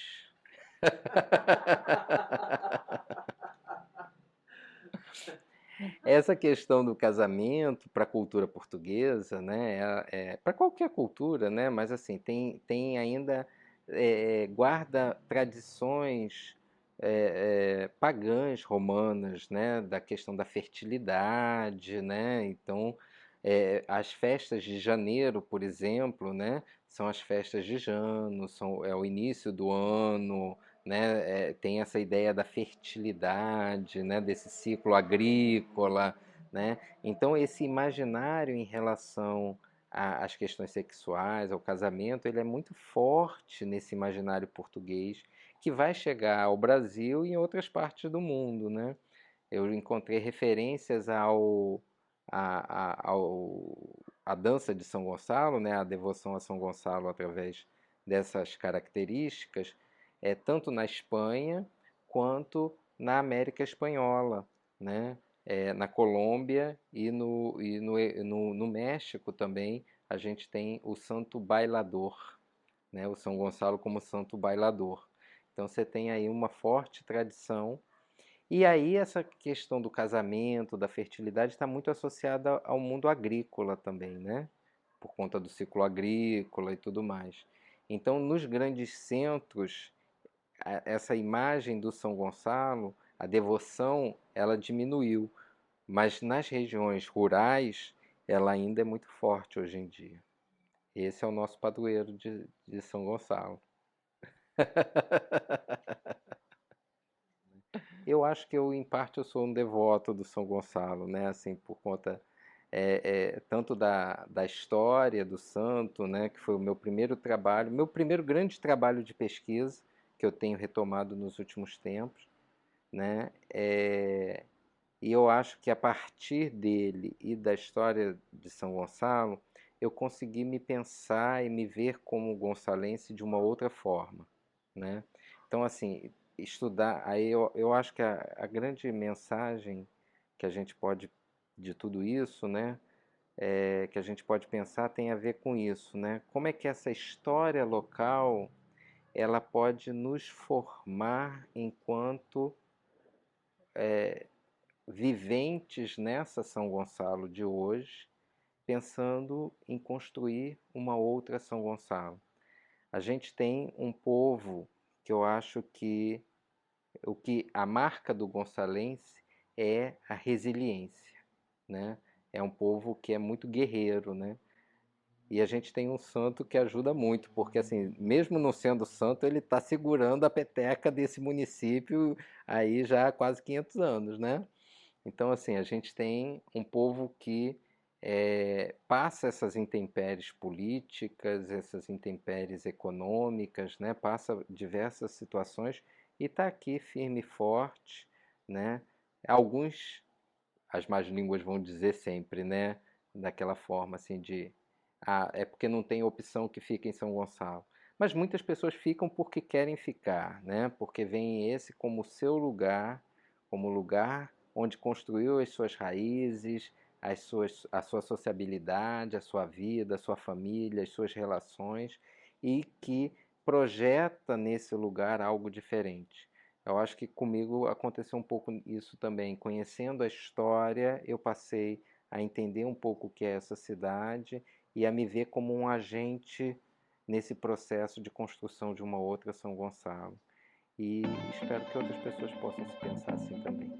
Essa questão do casamento para a cultura portuguesa, né, para qualquer cultura, né, mas assim, tem ainda, guarda tradições pagãs romanas, né, da questão da fertilidade, né, então as festas de janeiro, por exemplo, né, são as festas de Jano, é o início do ano, né, tem essa ideia da fertilidade, né, desse ciclo agrícola, né? Então esse imaginário em relação às questões sexuais, ao casamento, ele é muito forte nesse imaginário português, que vai chegar ao Brasil e em outras partes do mundo, né? Eu encontrei referências à dança de São Gonçalo, né? A devoção a São Gonçalo através dessas características, tanto na Espanha quanto na América Espanhola, né? Na Colômbia no México também a gente tem o Santo Bailador, né? O São Gonçalo como Santo Bailador. Então você tem aí uma forte tradição. E aí essa questão do casamento, da fertilidade, está muito associada ao mundo agrícola também, né? Por conta do ciclo agrícola e tudo mais. Então, nos grandes centros, essa imagem do São Gonçalo, a devoção, ela diminuiu. Mas nas regiões rurais, ela ainda é muito forte hoje em dia. Esse é o nosso padroeiro de São Gonçalo. Eu acho que em parte, eu sou um devoto do São Gonçalo, né? Assim, por conta tanto da história do santo, né? Que foi o meu primeiro trabalho, meu primeiro grande trabalho de pesquisa que eu tenho retomado nos últimos tempos, né? E eu acho que a partir dele e da história de São Gonçalo, eu consegui me pensar e me ver como gonçalense de uma outra forma, né? Então, assim, estudar, aí eu acho que a grande mensagem que a gente pode, de tudo isso, né, que a gente pode pensar tem a ver com isso, né? Como é que essa história local, ela pode nos formar enquanto viventes nessa São Gonçalo de hoje, pensando em construir uma outra São Gonçalo. A gente tem um povo que eu acho que a marca do gonçalense é a resiliência, né? É um povo que é muito guerreiro, né? E a gente tem um santo que ajuda muito, porque assim, mesmo não sendo santo, ele está segurando a peteca desse município aí já há quase 500 anos, né? Então, assim, a gente tem um povo que passa essas intempéries políticas, essas intempéries econômicas, né? Passa diversas situações e está aqui firme e forte, né? Alguns, as más línguas vão dizer sempre, né? Daquela forma assim de, é porque não tem opção que fica em São Gonçalo. Mas muitas pessoas ficam porque querem ficar, né? Porque veem esse como seu lugar, como lugar onde construiu as suas raízes, a sua sociabilidade, a sua vida, a sua família, as suas relações, e que projeta nesse lugar algo diferente. Eu acho que comigo aconteceu um pouco isso também. Conhecendo a história, eu passei a entender um pouco o que é essa cidade e a me ver como um agente nesse processo de construção de uma outra São Gonçalo. E espero que outras pessoas possam se pensar assim também.